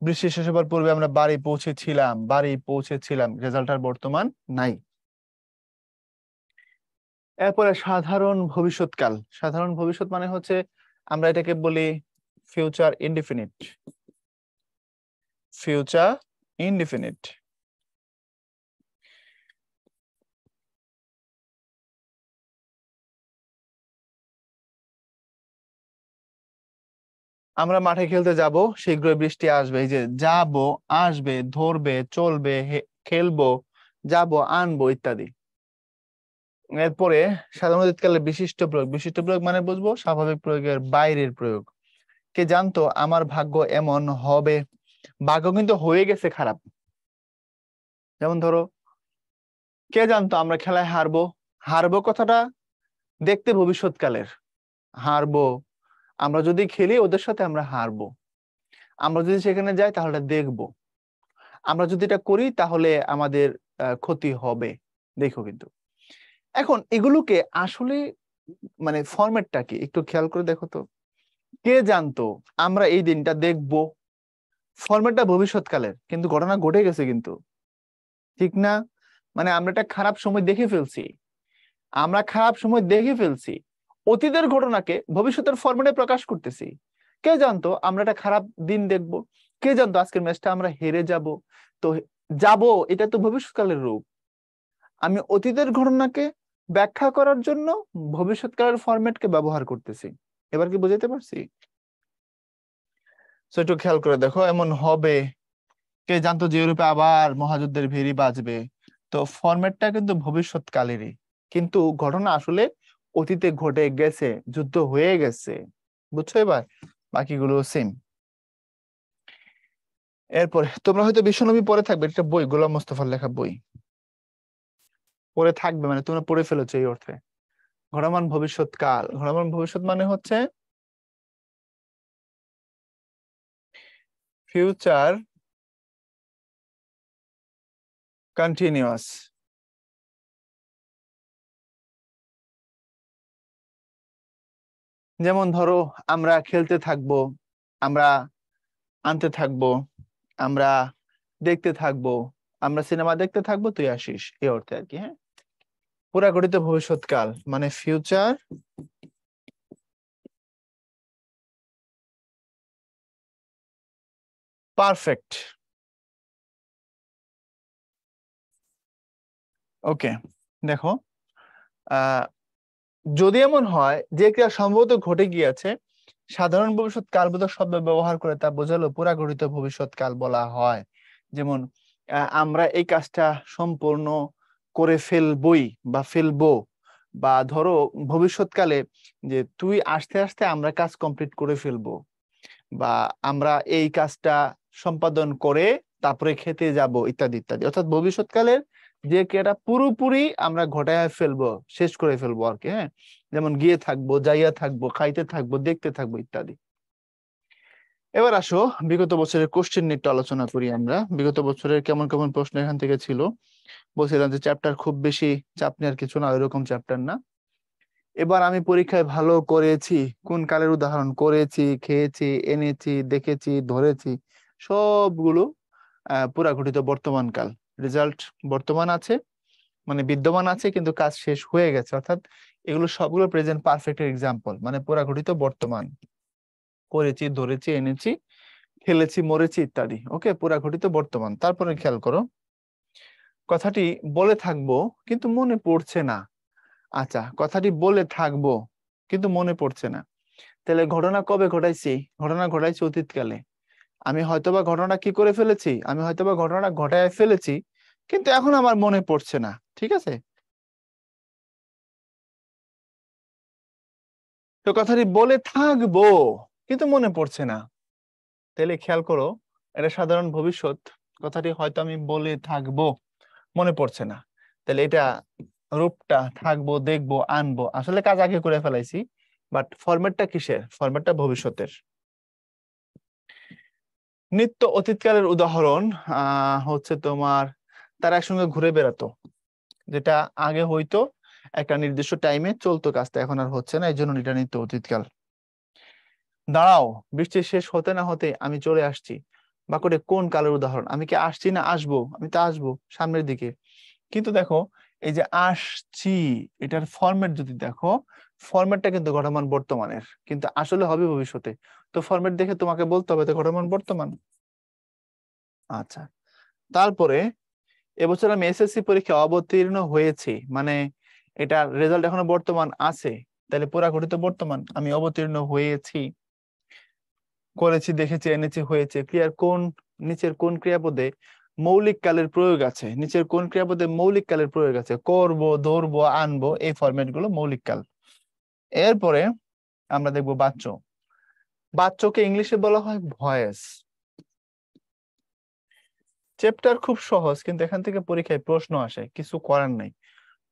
বৃষ্টি শেষ হবার পূর্বে আমরা বাড়ি পৌঁছেছিলাম, বাড়ি পৌঁছেছিলাম, রেজাল্ট আর বর্তমান নাই। এরপরে সাধারণ ভবিষ্যৎকাল। সাধারণ ভবিষ্যৎ মানে হচ্ছে আমরা এটাকে বলি ফিউচার ইনডিফিনিট। ফিউচার ইনডিফিনিট, আমরা মাঠে খেলতে যাব, শীঘ্রই বৃষ্টি আসবে। এই যে যাব, আসবে, ধরবে, চলবে, খেলবো, যাব, আনবো, ইত্যাদি। এরপরে সাধারণ অতীতকালে বিশিষ্ট প্রয়োগ। বিশিষ্ট প্রয়োগ মানে বুঝবো স্বাভাবিক প্রয়োগের বাইরের প্রয়োগ। কে জানতো আমার ভাগ্য এমন হবে? ভাগ্য কিন্তু হয়ে গেছে খারাপ, যেমন ধরো, কে জানতো আমরা খেলায় হারবো? হারবো কথাটা দেখতে ভবিষ্যৎকালের। হারবো, আমরা যদি খেলি ওদের সাথে আমরা হারবো, আমরা যদি সেখানে যাই তাহলে দেখবো, আমরা যদি এটা করি তাহলে আমাদের ক্ষতি হবে। দেখো কিন্তু এখন এগুলোকে আসলে মানে ফরম্যাটটা কি একটু খেয়াল করে দেখো তো। কে জানতো আমরা এই দিনটা দেখবো, ফরম্যাটটা ভবিষ্যৎকালের কিন্তু ঘটনা ঘটে গেছে কিন্তু, ঠিক না? মানে আমরা একটা খারাপ সময় দেখে ফেলছি, আমরা খারাপ সময় দেখে ফেলছি, অতীতের ঘটনাকে ভবিষ্যতের ফরম্যাটে প্রকাশ করতেছি। কে জানতো আমরা একটা খারাপ দিন দেখবো, কে জানতো আজকের ম্যাচটা আমরা হেরে যাব। তো যাব, এটা তো ভবিষ্যৎকালের রূপ। আমি অতীতের ঘটনাকে ব্যাখ্যা করার জন্য ভবিষ্যৎকালের ফরম্যাটকে ব্যবহার করতেছি। এবার কি বুঝাতে পারছি? তো একটু খেয়াল করে দেখো, এমন হবে, কে জানতো যে ইউরোপে আবার মহাযুদ্ধের ভেরি বাজবে। তো ফরম্যাটটা কিন্তু ভবিষ্যৎকালেরই, কিন্তু ঘটনা আসলে অতীতে ঘটে গেছে, যুদ্ধ হয়ে গেছে। বুঝছো এবার? বাকিগুলো সেম। এরপরে তোমরা হয়তো বিশ্বনবী পড়ে থাকবে, একটা বই, গোলাম মোস্তফার লেখা বই পড়ে থাকবে, মানে তোমরা পড়ে ফেলেছো এই অর্থে। ঘটমান ভবিষ্যৎকাল, ঘটমান ভবিষ্যৎ মানে হচ্ছে ফিউচার কন্টিনিউয়াস। যেমন ধরো, আমরা খেলতে থাকবো, আমরা আনতে থাকবো, আমরা দেখতে থাকবো, আমরা সিনেমা দেখতে থাকবো, তুই আসিস, এই অর্থে আর কি। হ্যাঁ, পুরা গঠিত ভবিষ্যৎকাল মানে ফিউচার পারফেক্ট। ওকে, দেখো, আহ যদি এমন হয় যে ক্রিয়া সম্ভবত ঘটে গিয়েছে, সাধারণ ভবিষ্যৎ কালবোধক শব্দ ব্যবহার করে তা বোঝালো পুরা গঠিত ভবিষ্যৎ কাল বলা হয়। যেমন আমরা এই কাজটা সম্পূর্ণ করে ফেলবই বা ফেলবো, বা ধরো ভবিষ্যৎকালে যে তুই আসতে আসতে আমরা কাজ কমপ্লিট করে ফেলবো, বা আমরা এই কাজটা সম্পাদন করে তারপরে খেতে যাব, ইত্যাদি ইত্যাদি। অর্থাৎ ভবিষ্যৎকালের যে ক্রিয়াটা পুরোপুরি আমরা ঘটায় ফেলবো, শেষ করে ফেলবো আর কি। হ্যাঁ, যেমন গিয়ে থাকবো, যাইয়া থাকবো, খাইতে থাকবো, দেখতে থাকবো, ইত্যাদি। এবার আসো বিগত বছরের কোশ্চেন নিয়ে একটু আলোচনা করি আমরা। বিগত বছরের কেমন কেমন প্রশ্ন এখান থেকে ছিল। বলছিলাম যে চ্যাপ্টার খুব বেশি চাপ নেওয়ার কিছু না, ওইরকম চ্যাপ্টার না। এবার আমি পরীক্ষায় ভালো করেছি, কোন কালের উদাহরণ করেছি, খেয়েছি, এনেছি, দেখেছি, ধরেছি, সবগুলো পুরা ঘটিত বর্তমান কাল। রেজাল্ট বর্তমান আছে, মানে বিদ্যমান আছে কিন্তু কাজ শেষ হয়ে গেছে, অর্থাৎ এগুলো সবগুলো প্রেজেন্ট পারফেক্ট এক্সাম্পল, মানে পুরা ঘটিত বর্তমান। করেছি, ধরেছি, এনেছি, খেলেছি, মরেছি, ইত্যাদি। ওকে, পুরা ঘটিত বর্তমান। তারপরে খেয়াল করো, কথাটি বলে থাকবো কিন্তু মনে পড়ছে না। আচ্ছা, কথাটি বলে থাকবো কিন্তু মনে পড়ছে না, তাহলে ঘটনা কবে ঘটাইছি? ঘটনা ঘটাইছি অতীতকালে। আমি হয়তোবা ঘটনা কি করে ফেলেছি, আমি হয়তোবা ঘটনা ঘটায় ফেলেছি, কিন্তু এখন আমার মনে পড়ছে না। ঠিক আছে, তো কথাটি বলে থাকবো কিন্তু মনে পড়ছে না, তাহলে খেয়াল করো, এটা সাধারণ ভবিষ্যৎ। কথাটি হয়তো আমি বলে থাকবো, মনে পড়ছে না, তাহলে এটা রূপটা থাকবো, দেখবো, আনবো, আসলে কাজ আগে করে ফেলাইছি, বাট ফরম্যাটটা কিসের? ফরম্যাটটা ভবিষ্যতের। নিত্য অতীতকালের উদাহরণ হচ্ছে তোমার, তারা একসঙ্গে ঘুরে বেড়াতো, যেটা আগে হয়তো একটা নির্দিষ্ট টাইমে চলতো, কাজটা এখন আর হচ্ছে না, এই জন্য এটা নিত্য অতীতকাল। দাঁড়াও, বৃষ্টি শেষ হতে না হতে আমি চলে আসছি, বাক্যটা কোন কালের উদাহরণ? আমি কি আসছি না আসবো? আমি তো আসবো সামনের দিকে, কিন্তু দেখো এই যে আসছি, এটার ফরম্যাট যদি দেখো, ফরম্যাটটা কিন্তু ঘটমান বর্তমানের, কিন্তু আসলে হবে ভবিষ্যতে। তো ফরম্যাট দেখে তোমাকে বলতে হবে তো ঘটমান বর্তমান। আচ্ছা, তারপরে এবছর আমি এসএসসি পরীক্ষা অবতীর্ণ হয়েছি, মানে এটার রেজাল্ট এখনো বর্তমান আছে, তাহলে পুরা ঘটিত বর্তমান। আমি অবতীর্ণ হয়েছি, করেছি, দেখেছি, এনেছি, হয়েছে। ক্রিয়ার কোন, নিচের কোন ক্রিয়াপদে মৌলিক কালের প্রয়োগ আছে? নিচের কোন ক্রিয়াপদে মৌলিক কালের প্রয়োগ আছে? করব, ধরবো, আনবো, এই ফরম্যাট গুলো মৌলিক কাল। এরপরে আমরা দেখবো বাচ্য। বাচ্যকে ইংলিশে বলা হয় ভয়েস। চ্যাপ্টার খুব সহজ, কিন্তু এখান থেকে পরীক্ষায় প্রশ্ন আসে, কিছু করার নাই,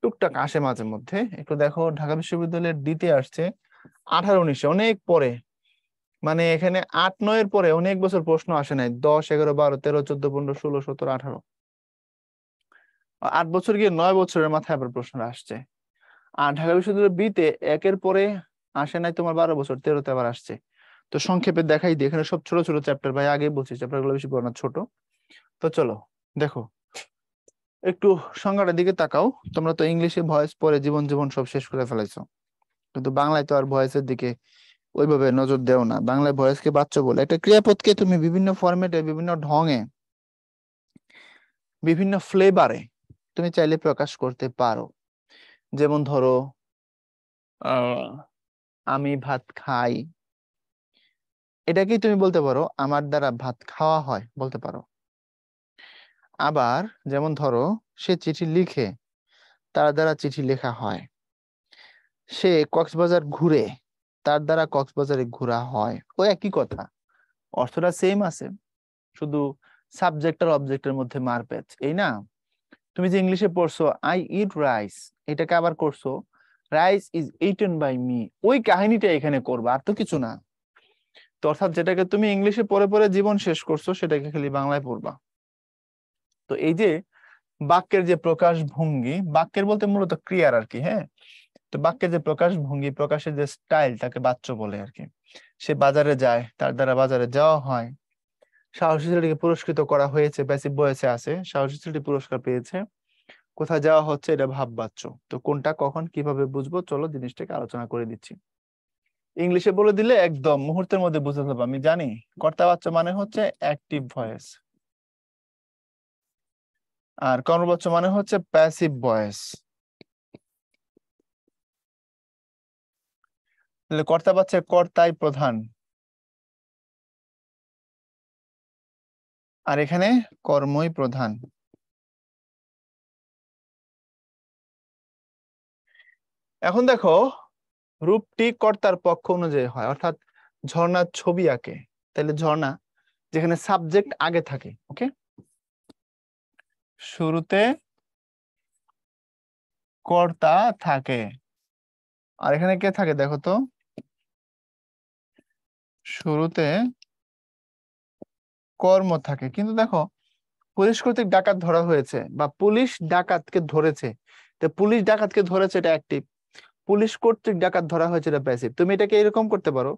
টুকটাক আসে মাঝে মধ্যে। একটু দেখো, ঢাকা বিশ্ববিদ্যালয়ের ডিতে আসছে 18-19, অনেক পরে, মানে এখানে 8-9 পরে অনেক বছর প্রশ্ন আসে নাই, 10, 11, 12, 13, 14, 15, 16, 17, 18, 8 বছর গিয়ে 9 বছরের মাথায় আবার প্রশ্ন আসছে। আর ঢাকা বিশ্ববিদ্যালয় বিতে একের পরে আসে নাই তোমার 12 বছর, 13তে আবার আসছে। তো সংক্ষেপে দেখাই দিই, এখানে সব ছোট ছোট চ্যাপ্টার, ভাই আগে বলছি চ্যাপ্টার গুলো বেশি বড় না, ছোট। তো চলো দেখো, একটু সংজ্ঞাটার দিকে তাকাও। তোমরা তো ইংলিশে ভয়েস পড়ে জীবন জীবন সব শেষ করে ফেলাইছো, কিন্তু বাংলায় তো আর ভয়েসের দিকে ওইভাবে নজর দেও না। বাংলায় ভয়েসকে বাচ্চা বলে, একটা ক্রিয়াপদকে তুমি বিভিন্ন ফরম্যাটে, বিভিন্ন ঢঙে, বিভিন্ন ফ্লেভারে তুমি চাইলে প্রকাশ করতে পারো। যেমন ধরো, আহ আমি ভাত খাই, এটাকেই তুমি বলতে পারো আমার দ্বারা ভাত খাওয়া হয়, বলতে পারো। আবার যেমন ধরো, সে চিঠি লিখে, তার দ্বারা চিঠি লেখা হয়। সে কক্সবাজার ঘুরে, তার দ্বারা কক্সবাজারে ঘোরা হয়। ওই একই কথা, অর্থটা সেম আছে, শুধু সাবজেক্ট আর অবজেক্টের মধ্যে মারপ্যাচ, এই না? তুমি যে ইংলিশে পড়ছো আই ইট রাইস, এটাকে আবার করছো rice is eaten by me, ওই কাহিনীটা এখানে করবা, আর তো কিছু না। তো অর্থাৎ যেটাকে তুমি ইংলিশে পড়ে পড়ে জীবন শেষ করছো, সেটাকে খালি বাংলায় পড়বা। তো এই যে বাক্যের যে প্রকাশ ভঙ্গি, বাক্যের বলতে মূলত ক্রিয়ার আর কি, হ্যাঁ। তো বাক্যের যে প্রকাশ ভঙ্গি, প্রকাশের যে স্টাইল, তাকে বাচ্য বলে আর কি। সে বাজারে যায়, তার দ্বারা বাজারে যাওয়া হয়। সাহসী ছেলেটিকে পুরস্কৃত করা হয়েছে, প্যাসিভ ভয়েসে আছে, সাহসী ছেলেটি পুরস্কার পেয়েছে। কোথায় যাওয়া হচ্ছে, এটা ভাব বাচ্য। তো কোনটা কখন কিভাবে বুঝবো, চলো জিনিসটাকে আলোচনা করে দিচ্ছি। ইংলিশে বলে দিলে একদম মুহূর্তের মধ্যে বুঝতে পারবো, আমি জানি। কর্তা বাচ্চা মানে হচ্ছে অ্যাক্টিভ ভয়েস, আর কর্মবাচ্য মানে হচ্ছে প্যাসিভ ভয়েস। তাহলে কর্তা বাচ্চার কর্তাই প্রধান, আর এখানে কর্মই প্রধান। এখন দেখো, রূপটি কর্তার পক্ষ অনুযায়ী হয়, অর্থাৎ ঝর্ণার ছবি আঁকে, তাহলে ঝর্ণা যেখানে সাবজেক্ট আগে থাকে, ওকে, শুরুতে কর্তা থাকে, আর এখানে কে থাকে দেখো তো, শুরুতে কর্ম থাকে। কিন্তু দেখো, পুলিশ কর্তৃক ডাকাত ধরা হয়েছে, বা পুলিশ ডাকাতকে ধরেছে, তো পুলিশ ডাকাতকে ধরেছে, এটা অ্যাক্টিভ। পুলিশ কর্তৃক ডাকাত ধরা হয়েছে, এটা প্যাসিভ। তুমি এটাকে এরকম করতে পারো,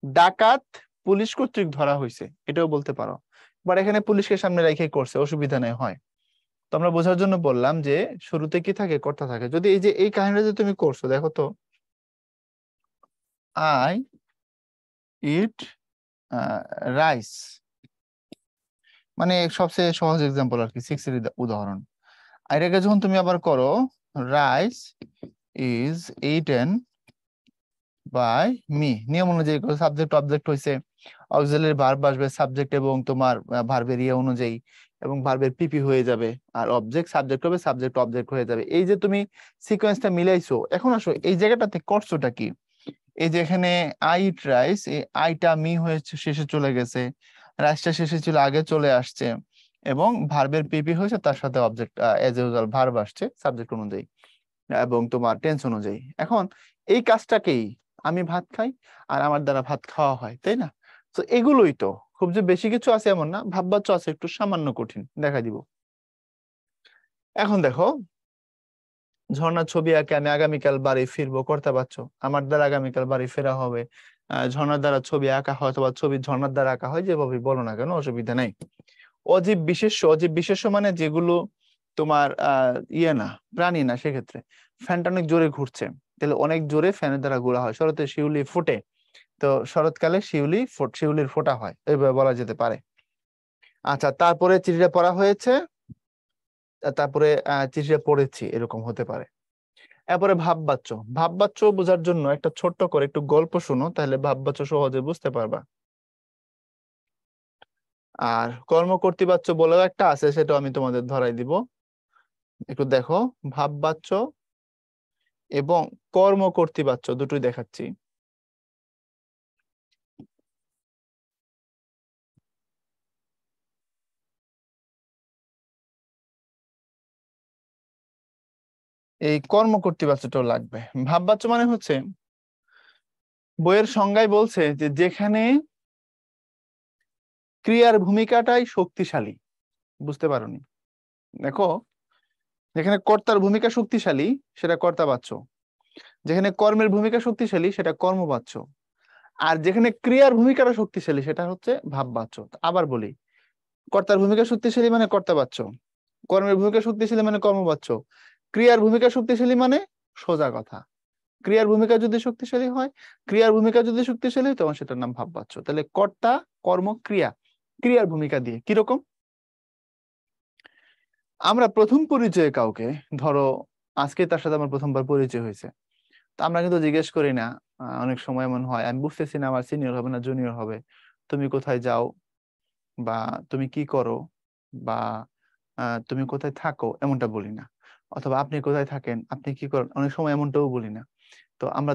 ডাকাত পুলিশ কর্তৃক ধরা হয়েছে, এটাও বলতে পারো। বাট এখানে পুলিশকে সামনে রেখে করছে, অসুবিধা নেই, হয়। তো আমরা বোঝার জন্য বললাম যে শুরুতে কি থাকে, কর্তা থাকে। যদি এই যে এই কাহিনীটা যে তুমি করছো, দেখো তো, আই ইট রাইস, মানে সবচেয়ে সহজ এক্সাম্পল আর কি, 6 এর উদাহরণ। আর এটাকে যখন তুমি আবার করো, rice is eaten by me, নিয়ম অনুযায়ী সাবজেক্ট অবজেক্ট হয়েছে, অক্সিলারি ভার্ব আসবে সাবজেক্ট এবং তোমার ভার্বের ইয়ে অনুযায়ী, এবং ভার্বের পিপি হয়ে যাবে, আর অবজেক্ট সাবজেক্ট হবে, সাবজেক্ট অবজেক্ট হয়ে যাবে। এই যে তুমি সিকোয়েন্সটা মিলাইছো, এখন আসো এই জায়গাটাতে করছোটা কি। এই যে এখানে আই ইট রাইস, এই আইটা মি হয়েছে, শেষে চলে গেছে, রাইসটা শেষে ছিল, আগে চলে আসছে, এবং ভার্বের পিপি হয়েছে, তার সাথে অবজেক্ট এজ ইউজুয়াল ভার্ব আসছে সাবজেক্ট অনুযায়ী এবং তোমার টেন্স অনুযায়ী। এখন এই কাজটাকেই আমি ভাত খাই, আর আমার দ্বারা ভাত খাওয়া হয়, তাই না? তো এগুলোই তো, খুব যে বেশি কিছু আছে এমন না, ভাববাচ্চ আছে, একটু সামান্য কঠিন, দেখা দিব। এখন দেখো, ঝর্ণার ছবি আঁকে, আমি আগামীকাল বাড়ি ফিরবো, কর্তা বাচ্চ, আমার দ্বারা আগামীকাল বাড়ি ফেরা হবে। ঝর্ণার দ্বারা ছবি আঁকা হয়, অথবা ছবি ঝর্ণার দ্বারা আঁকা হয়, যেভাবে বলো না কেন, অসুবিধা নেই। অজীব বিশেষ্য, অজীব বিশেষ্য মানে যেগুলো তোমার ইয়ে না, প্রাণী না, সেক্ষেত্রে ফ্যানটা অনেক জোরে ঘুরছে, তাহলে অনেক জোরে ফ্যানের দ্বারা ঘোরা হয়। শরতে শিউলি ফোটে, তো শরৎকালে শিউলির ফোঁটা হয়, এইভাবে বলা যেতে পারে। আচ্ছা, তারপরে চিঠিটা পড়া হয়েছে, তারপরে চিঠিটা পড়েছি, এরকম হতে পারে। এরপরে ভাববাচ্য, ভাববাচ্য বোঝার জন্য একটা ছোট্ট করে একটু গল্প শুনো, তাহলে ভাববাচ্য সহজে বুঝতে পারবা। আর কর্মকর্তৃবাচ্য বলেও একটা আছে, সেটা আমি তোমাদের ধরাই দিব, একটু দেখো। ভাববাচ্য এবং কর্মকর্তৃবাচ্য দুটোই দেখাচ্ছি। এই কর্মকর্তৃবাচ্যটাও লাগবে। ভাববাচ্য মানে হচ্ছে বইয়ের সংজ্ঞায় বলছে যে যেখানে ক্রিয়ার ভূমিকাটাই শক্তিশালী। বুঝতে পারোনি? দেখো, যেখানে কর্তার ভূমিকা শক্তিশালী সেটা কর্তাবাচ্য, যেখানে কর্মের ভূমিকা শক্তিশালী সেটা কর্মবাচ্য, আর যেখানে ক্রিয়ার ভূমিকাটা শক্তিশালী সেটা হচ্ছে ভাববাচ্য। আবার বলি, কর্তার ভূমিকা শক্তিশালী মানে কর্তাবাচ্য, কর্মের ভূমিকা শক্তিশালী মানে কর্মবাচ্য, ক্রিয়ার ভূমিকা শক্তিশালী মানে সোজা কথা ক্রিয়ার ভূমিকা যদি শক্তিশালী হয়, ক্রিয়ার ভূমিকা যদি শক্তিশালী হয় তখন সেটার নাম ভাববাচ্য। তাহলে কর্তা, কর্ম, ক্রিয়া, ক্রিয়ার ভূমিকা দিয়ে কিরকম? আমরা প্রথম পরিচয়ে কাউকে, ধরো আজকে তার সাথে আমার প্রথমবার পরিচয় হয়েছে, তো আমরা কিন্তু জিজ্ঞেস করি না। অনেক সময় এমন হয় আমি বুঝতেছি না আমার সিনিয়র হবে না জুনিয়র হবে, তুমি কোথায় যাও, বা তুমি কি করো, বা তুমি কোথায় থাকো, এমনটা বলি না। অথবা আপনি কোথায় থাকেন, আপনি কি করেন, অনেক সময় এমনটাও বলি না। তো আমরা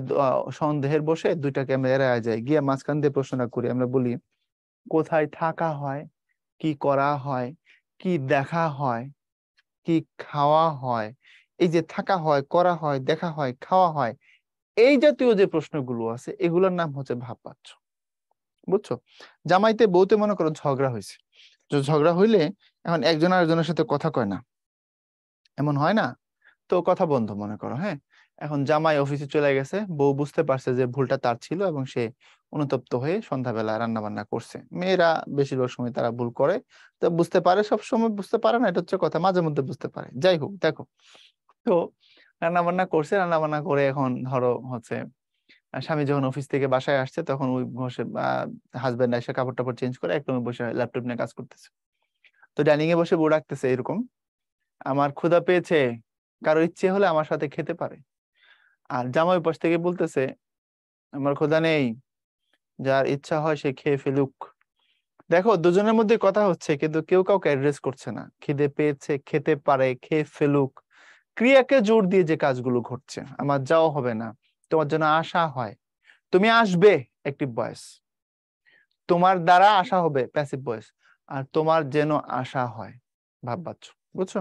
সন্দেহের বসে দুইটাকে আমরা এড়ায় যাই, গিয়ে মাঝখান দিয়ে প্রশ্নটা করি। আমরা বলি কোথায় থাকা হয়, কি করা হয়, কি দেখা হয়, কি খাওয়া হয়। এই যে থাকা হয়, করা হয়, দেখা হয়, খাওয়া হয়, এই জাতীয় যে প্রশ্নগুলো আছে এগুলোর নাম হচ্ছে ভাববাচ্য। বুঝছো? জামাইতে বউতে মনে করো ঝগড়া হয়েছে, তো ঝগড়া হইলে এখন একজন আরেকজনের সাথে কথা কয় না, এমন হয় না? তো কথা বন্ধ মনে করো, হ্যাঁ। এখন জামাই অফিসে চলে গেছে, বউ বুঝতে পারছে যে ভুলটা তার ছিল এবং সে অনুতপ্ত হয়ে সন্ধ্যাবেলা রান্না বান্না করছে। মেয়েরা বেশিরভাগ সময় তারা ভুল করে, তো বুঝতে পারে, সব সময় বুঝতে পারে না, এটা হচ্ছে কথা, মাঝে মধ্যে বুঝতে পারে। যাই হোক, দেখো, তো রান্না বান্না করছে, রান্না বান্না করে এখন ধরো হচ্ছে স্বামী যখন অফিস থেকে বাসায় আসছে তখন ওই বসে হাজবেন্ড এসে কাপড় টাপড় চেঞ্জ করে একদম বসে ল্যাপটপ নিয়ে কাজ করতেছে। তো ডাইনিং এ বসে বউ ডাকতেছে এরকম, আমার ক্ষুধা পেয়েছে, কারো ইচ্ছে হলে আমার সাথে খেতে পারে। আর জামাই পাশ থেকে বলতেছে আমার ক্ষুধা নেই, যার ইচ্ছা হয় সে খেয়ে ফেলুক। দেখো, দুজনের মধ্যে কথা হচ্ছে কিন্তু কেউ কাউকে অ্যাড্রেস করছে না। খিদে পেয়েছে, খেতে পারে, খেয়ে ফেলুক, ক্রিয়াকে জোর দিয়ে যে কাজগুলো ঘটছে। আমার যাওয়া হবে না, তোমার জন্য আশা হয়, তুমি আসবে, অ্যাক্টিভ ভয়েস। তোমার দ্বারা আশা হবে, প্যাসিভ ভয়েস। আর তোমার যেন আশা হয়, ভাববাচ্য। বুঝছো?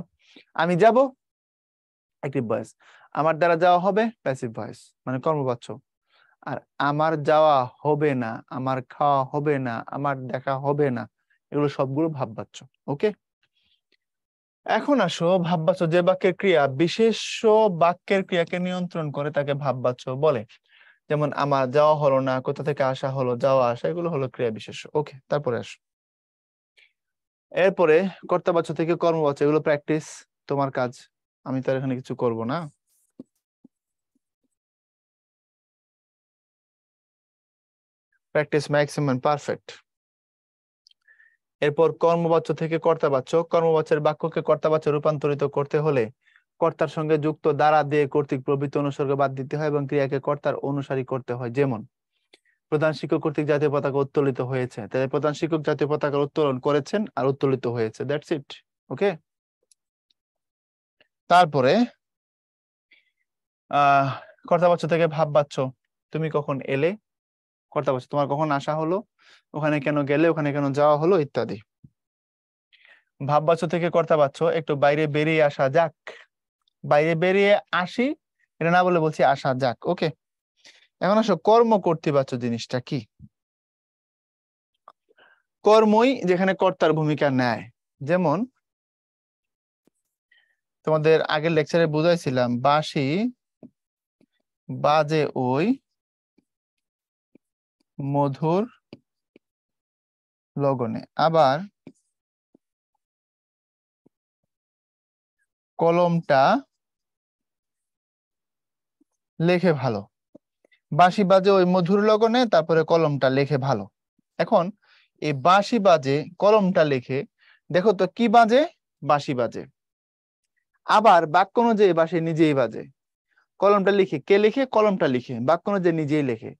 আমি যাব, অ্যাক্টিভ ভয়েস। আমার দ্বারা যাওয়া হবে, প্যাসিভ ভয়েস, মানে কর্মবাচ্য। আর আমার যাওয়া হবে না, আমার খাওয়া হবে না, আমার দেখা হবে না, এগুলো সবগুলো ভাববাচ্য। ওকে, এখন আসো ভাববাচ্য যে বাক্যের ক্রিয়া বিশেষ বাক্যের ক্রিয়াকে নিয়ন্ত্রণ করে তাকে ভাববাচ্য বলে। যেমন আমার যাওয়া হলো না, কোথা থেকে আসা হলো, যাওয়া আসা, এগুলো হলো ক্রিয়া বিশেষ্য। ওকে, তারপরে আসো এরপরে কর্তাবাচ্য থেকে কর্মবাচ্য, এগুলো প্র্যাকটিস, তোমার কাজ, আমি তো আর এখানে কিছু করব না। Practice maximum perfect. এরপর কর্মবাচ্য থেকে কর্তাবাচ্য, কর্মবাচ্যের বাক্যকে কর্তাবাচ্যে রূপান্তরিত করতে হলে কর্তার সঙ্গে যুক্ত দ্বারা দিয়ে কর্তৃক প্রভৃতি অনুসর্গ বাদ দিতে হয় এবং ক্রিয়াকে কর্তার অনুসারী করতে হয়। যেমন প্রধান শিক্ষক কর্তৃক জাতীয় পতাকা উত্তোলিত হয়েছে, তাই প্রধান শিক্ষক জাতীয় পতাকা উত্তোলন করেছেন আর উত্তোলিত হয়েছে, দ্যাটস ইট। ওকে, তারপরে আহ কর্তাবাচ্য থেকে ভাববাচ্য, তুমি কখন এলে, কর্তাবাচ্য তোমার কখন আসা হলো, ওখানে কেন গেলে, ওখানে কেন যাওয়া হলো, ইত্যাদি। ভাববাচ্য থেকে কর্তাবাচ্য, একটু বাইরে বেরিয়ে আসা যাক, বাইরে বেরিয়ে আসি, এটা না বলে বলছি আসা যাক। ওকে, এখন আসো কর্ম কর্তৃবাচ্য জিনিসটা কি। কর্মই যেখানে কর্তার ভূমিকা নেয়। যেমন তোমাদের আগের লেকচারে বুঝাইছিলাম, বাঁশি বাজে ওই মধুর লগনে, আবার কলমটা লেখে ভালো। বাঁশি বাজে ওই মধুর লগনে, তারপরে কলমটা লেখে ভালো। এখন এই বাঁশি বাজে, কলমটা লেখে, দেখো তো কি বাজে, বাঁশি বাজে। আবার বাক্য অনুযায়ী বাঁশি নিজেই বাজে। কলমটা লিখে কে লিখে, কলমটা লিখে, বাক্য অনুযায়ী নিজেই লেখে।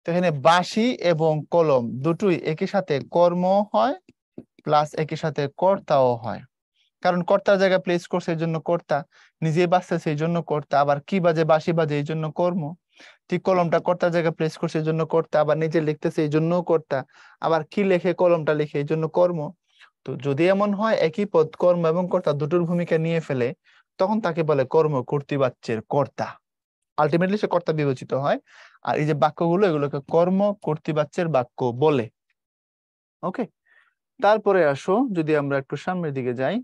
তো এখানে বাঁশি এবং কলম দুটোই একই সাথে কর্ম হয়, প্লাস একই সাথে কর্তাও হয়। কারণ কর্তার জায়গায় প্লেস করছে এই জন্য কর্তা, নিজেই বাঁচতেছে এই জন্য কর্তা, আবার কি বাজে, বাঁশি বাজে এই জন্য কর্ম। ঠিক কলমটা কর্তার জায়গায় প্লেস করছে এই জন্য কর্তা, আবার নিজে লিখতেছে এই জন্য কর্তা, আবার কি লেখে, কলমটা লিখে এই জন্য কর্ম। তো যদি এমন হয় একই পদ কর্ম এবং কর্তা দুটোর ভূমিকা নিয়ে ফেলে, তখন তাকে বলে কর্ম কর্তৃবাচ্যের কর্তা। আলটিমেটলি সে কর্তা বিবেচিত হয়। আর এই যে বাক্যগুলো, এগুলোকে কর্ম কর্তৃবাচ্যের বাক্য বলে। ওকে, তারপরে আসো যদি আমরা একটু সামনের দিকে যাই।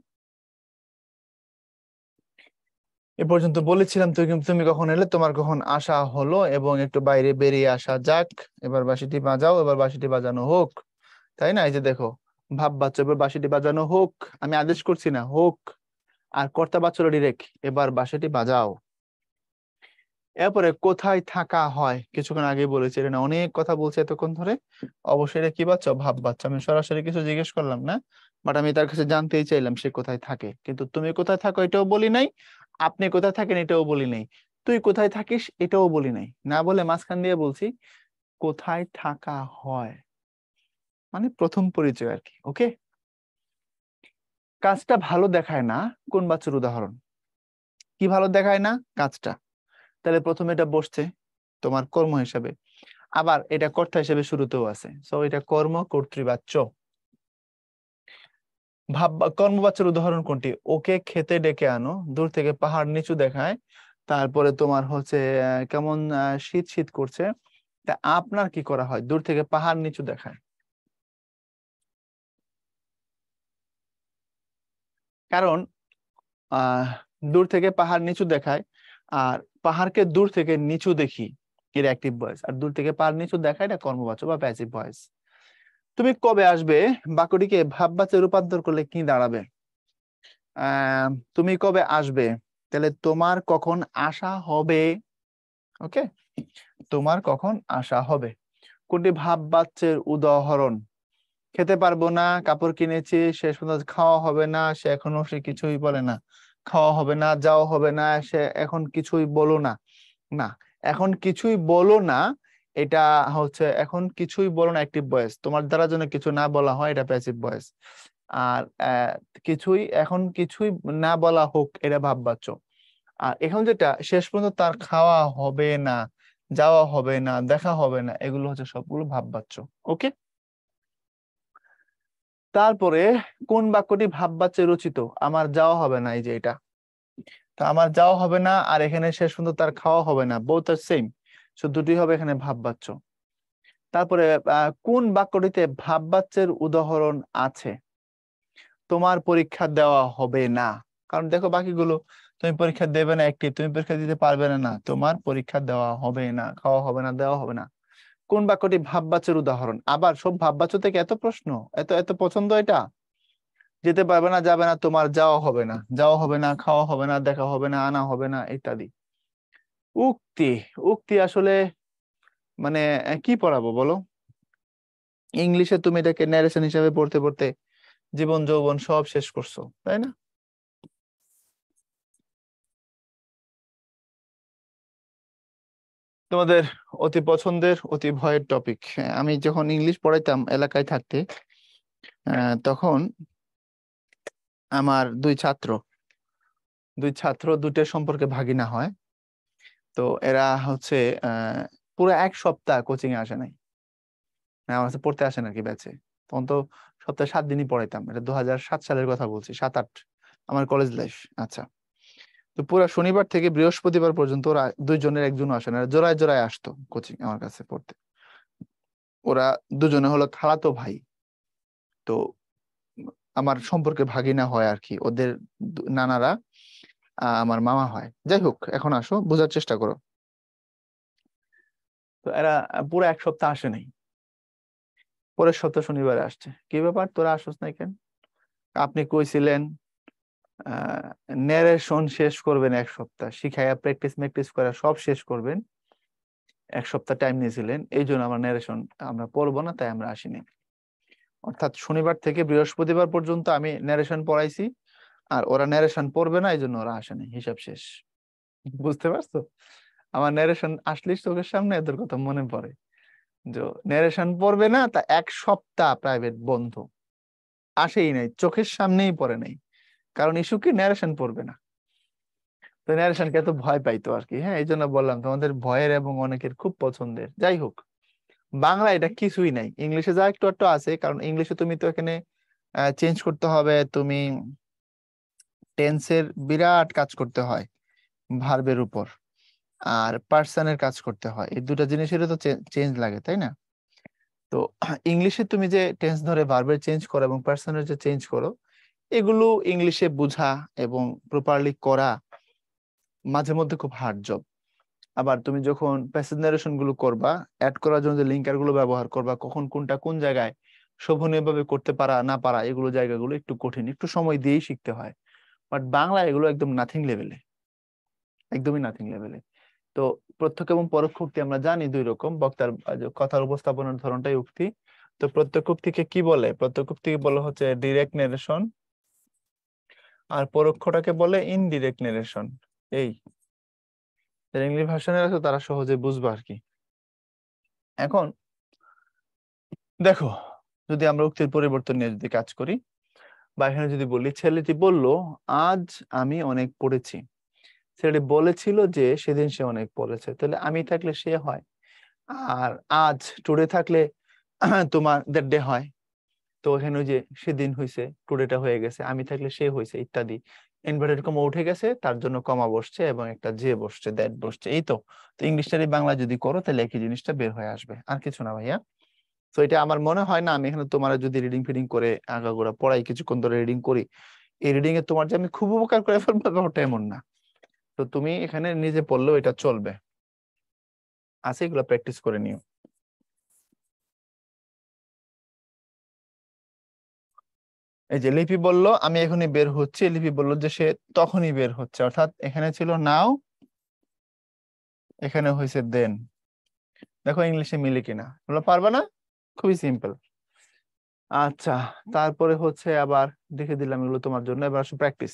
এ পর্যন্ত বলেছিলাম তুমি কখন এলে, তোমার কখন আসা হলো, এবং একটু বাইরে বেরিয়ে আসা যাক। এবার বাঁশিটি বাজাও, এবার বাঁশিটি বাজানো হোক। তাই না? এই যে দেখো, ভাব বাচ্চা, এবার বাঁশিটি বাজানো হোক। আমি আদেশ করছি না, হোক। আর কর্তা বাচ্চারা ডিরেক্ট, এবার বাঁশিটি বাজাও। এরপরে কোথায় থাকা হয়, কিছুক্ষণ আগে বলেছি, এটা না অনেক কথা বলছে এতক্ষণ ধরে। অবশ্যই এটা কি বাচ্চা? ভাব বাচ্চা। আমি সরাসরি কিছু জিজ্ঞেস করলাম না, বাট আমি তার কাছে জানতেই চাইলাম সে কোথায় থাকে। কিন্তু তুমি কোথায় থাকো এটাও বলি নাই, আপনি কোথায় থাকেন এটাও বলি নাই, তুই কোথায় থাকিস এটাও বলি নাই। না বলে মাঝখান দিয়ে বলছি কোথায় থাকা হয়, মানে প্রথম পরিচয় আর কি। ওকে, কাজটা ভালো দেখায় না কোন বাচ্চার উদাহরণ? কি ভালো দেখায় না? কাজটা। তাহলে প্রথমে এটা বসছে তোমার কর্ম হিসাবে, আবার এটা কর্তা হিসেবে শুরুতেও আছে, সো এটা কর্ম কর্তৃবাচ্য। কর্মবাচ্যের উদাহরণ কোনটি? ওকে খেতে ডেকে আনো, দূর থেকে পাহাড় নিচু দেখায়, তারপরে তোমার হচ্ছে কেমন শীত শীত করছে, তা আপনার কি করা হয়? দূর থেকে পাহাড় নিচু দেখায়। কারণ আহ দূর থেকে পাহাড় নিচু দেখায়, আর পাহাড়কে দূর থেকে নিচু দেখি, এর অ্যাক্টিভ ভয়েস। আর দূর থেকে পাহাড় নিচু দেখায়, এটা কর্মবাচ্য বা প্যাসিভ ভয়েস। তুমি কবে আসবে বাক্যটিকে ভাববাচ্যে রূপান্তর করলে কি দাঁড়াবে? তুমি কবে আসবে, তাহলে তোমার কখন আসা হবে। ওকে, তোমার কখন আসা হবে। কোনটি ভাববাচ্যের উদাহরণ? খেতে পারবো না, কাপড় কিনেছি, শেষ পর্যন্ত খাওয়া হবে না, সে কিছুই বলে না। খাওয়া হবে না, যাওয়া হবে না, সে এখন কিছুই বলো না। না, এখন কিছুই বলো না, এটা হচ্ছে এখন কিছুই বলো না অ্যাক্টিভ ভয়েস। তোমার দ্বারা যেন কিছু না বলা হয়, এটা প্যাসিভ ভয়েস। আর কিছুই, এখন কিছুই না বলা হোক, এটা ভাববাচ্য। আর এখন যেটা শেষ পর্যন্ত তার খাওয়া হবে না, যাওয়া হবে না, দেখা হবে না, এগুলো হচ্ছে সবগুলো ভাববাচ্য। ওকে, তারপরে কোন বাক্যটি ভাববাচ্যে রচিত? আমার যাওয়া হবে না, এই যে এটা। তো আমার যাওয়া হবে না, আর এখানে শেষ পর্যন্ত তার খাওয়া হবে না, বোথ আর সেম। সো দুটি হবে এখানে ভাববাচ্য। তারপরে কোন বাক্যটিতে ভাববাচ্যের উদাহরণ আছে? তোমার পরীক্ষা দেওয়া হবে না। কারণ দেখো বাকিগুলো, তুমি পরীক্ষা দেবে না একটি, তুমি পরীক্ষা দিতে পারবে না, না তোমার পরীক্ষা দেওয়া হবে না, খাওয়া হবে না, দেওয়া হবে না। কোন বাক্যটি ভাববাচ্যের উদাহরণ? আবার সব ভাববাচ্য থেকে এত প্রশ্ন, এত এত পছন্দ এটা। যেতে পারবে না, যাবে না, তোমার যাওয়া হবে না, যাওয়া হবে না, খাওয়া হবে না, দেখা হবে না, আনা হবে না, ইত্যাদি। উক্তি, উক্তি আসলে মানে কি পড়াবো বলো? ইংলিশে তুমি এটাকে ন্যারেশন হিসেবে পড়তে পড়তে জীবন যৌবন সব শেষ করছো, তাই না? তোমাদের অতি পছন্দের অতি ভয়ের টপিক। আমি যখন ইংলিশ পড়াইতাম এলাকায় থাকতে, তখন আমার দুই ছাত্র দুইটার সম্পর্কে ভাগিনা হয়। তো এরা হচ্ছে আহ পুরো এক সপ্তাহ কোচিং এ আসে নাই, মানে আমার কাছে পড়তে আসে না কি ব্যাচে। তখন তো সপ্তাহে 7 দিনই পড়াইতাম, এটা 2007 সালের কথা বলছি, 7-8, আমার কলেজ লাইফ। আচ্ছা, তো পুরো শনিবার থেকে বৃহস্পতিবার পর্যন্ত ওরা দুইজনের একজনও আসে না, জোড়ায় জোড়ায় আসতো কোচিং আমার কাছে পড়তে। ওরা দুজনে হলো খালাতো ভাই। তো আমার সম্পর্কে ভাগিনা হয় আর কি, ওদের নানারা আমার মামা হয়। যাই হোক, এখন আসো বোঝার চেষ্টা করো। তো এরা পুরো এক সপ্তাহ আসে নাই, পরের সপ্তাহ শনিবারে আসছে। কি ব্যাপার, তোরা আসছ নাই কেন? আপনি কইছিলেন ন্যারেশন শেষ করবেন এক সপ্তাহ, শিখাইয়া প্র্যাকটিস ম্যাকটিস করে সব শেষ করবেন, এক সপ্তাহ টাইম নিয়েছিলেন, এই জন্য আমরা ন্যারেশন আমরা পড়বো না, তাই আমরা আসিনি। অর্থাৎ শনিবার থেকে বৃহস্পতিবার পর্যন্ত আমি ন্যারেশন পড়াইছি, আর ওরা ন্যারেশন পড়বে না, এই জন্য ওরা আসেনি, হিসাব শেষ। বুঝতে পারছো? আমার ন্যারেশন আসলেই চোখের সামনে এদের কথা মনে পড়ে, যে ন্যারেশন পড়বে না, তা এক সপ্তাহ প্রাইভেট বন্ধ, আসেই নাই, চোখের সামনেই পড়ে নাই। কারণ ইস্যু কি, ন্যারেশন পড়বে না। তো ন্যারেশনকে এত ভয় পাইতো আর কি। হ্যাঁ, এই জন্য বললাম তোমাদের ভয়ের এবং অনেকের খুব পছন্দের। যাই হোক, বাংলা এটা কিছুই নাই, ইংলিশে যা একটু একটু আছে, কারণ ইংলিশে তুমি তো এখানে চেঞ্জ করতে হবে, তুমি টেন্সের বিরাট কাজ করতে হয় ভার্বের উপর, আর পার্সনের কাজ করতে হয়, এই দুটা জিনিসেরও তো চেঞ্জ লাগে, তাই না? তো ইংলিশে তুমি যে টেন্স ধরে ভার্বের চেঞ্জ করো এবং পার্সনের যে চেঞ্জ করো, এগুলো ইংলিশে বোঝা এবং প্রপারলি করা মাঝে মধ্যে খুব হার্ড জব। আবার তুমি যখন প্যাসেজ নারেশন গুলো করবা, অ্যাড করার জন্য যে লিঙ্কার গুলো ব্যবহার করবা, কখন কোনটা কোন জায়গায় শোভনীয় ভাবে করতে পারা না পারা, এগুলো জায়গাগুলো একটু কঠিন, একটু সময় দিয়েই শিখতে হয়। বাট বাংলা এগুলো একদম নাথিং লেভেলে, একদমই নাথিং লেভেলে। তো প্রত্যক্ষ এবং পরোক্ষ উক্তি আমরা জানি দুই রকম, বক্তার যে কথার উপস্থাপনের ধরনটাই উক্তি। তো প্রত্যক্ষ উক্তিকে কি বলে? প্রত্যক্ষ উক্তিকে বলা হচ্ছে ডিরেক্ট নারেশন, আর পরোক্ষটাকে বলে ইনডিরেক্ট নারেশন। এই ইংলিশ ভার্সনের আছে তারা সহজে বুঝবে আর কি। এখন দেখো, যদি আমরা উক্তির পরিবর্তন নিয়ে যদি কাজ করি, বা এখানে যদি বলি ছেলেটি বলল আজ আমি অনেক পড়েছি, ছেলেটি বলেছিল যে সেদিন সে অনেক পড়েছে, তাহলে আমি থাকলে সে হয়, আর আজ টুডে থাকলে তোমার দ্যাট ডে হয়। তো এখানে ওই যে সেদিন হয়েছে, টুডেটা হয়ে গেছে, আমি থাকলে সে হয়েছে ইত্যাদি। ইনভার্টেড কমা উঠে গেছে, তার জন্য কমা বসছে এবং একটা যে বসছে, দ্যাট বসছে, এই তো। তো ইংলিশটারই বাংলা যদি করো তাহলে একই জিনিসটা বের হয়ে আসবে, আর কিছু না ভাইয়া। তো এটা আমার মনে হয় না আমি এখানে তোমার যদি রিডিং ফিডিং করে আগাগোড়া পড়াই, কিছুক্ষণ ধরে রিডিং করি, এই রিডিং এ তোমার যে আমি খুব উপকার করে ফেলবো ব্যাপারটা এমন না। তো তুমি এখানে নিজে পড়লেও এটা চলবে, আছে এগুলো প্র্যাকটিস করে নিও। এই যে লিপি বলল আমি এখনই বের হচ্ছি, লিপি বলল যে সে তখনই বের হচ্ছে, অর্থাৎ এখানে ছিল নাও, এখানে হয়েছে দেন। দেখো ইংলিশে মিলে কিনা, বলো পারবা না? খুবই সিম্পল। আচ্ছা, তারপরে হচ্ছে আবার দেখে দিলাম এগুলো তোমার জন্য, এবার আসো প্র্যাকটিস।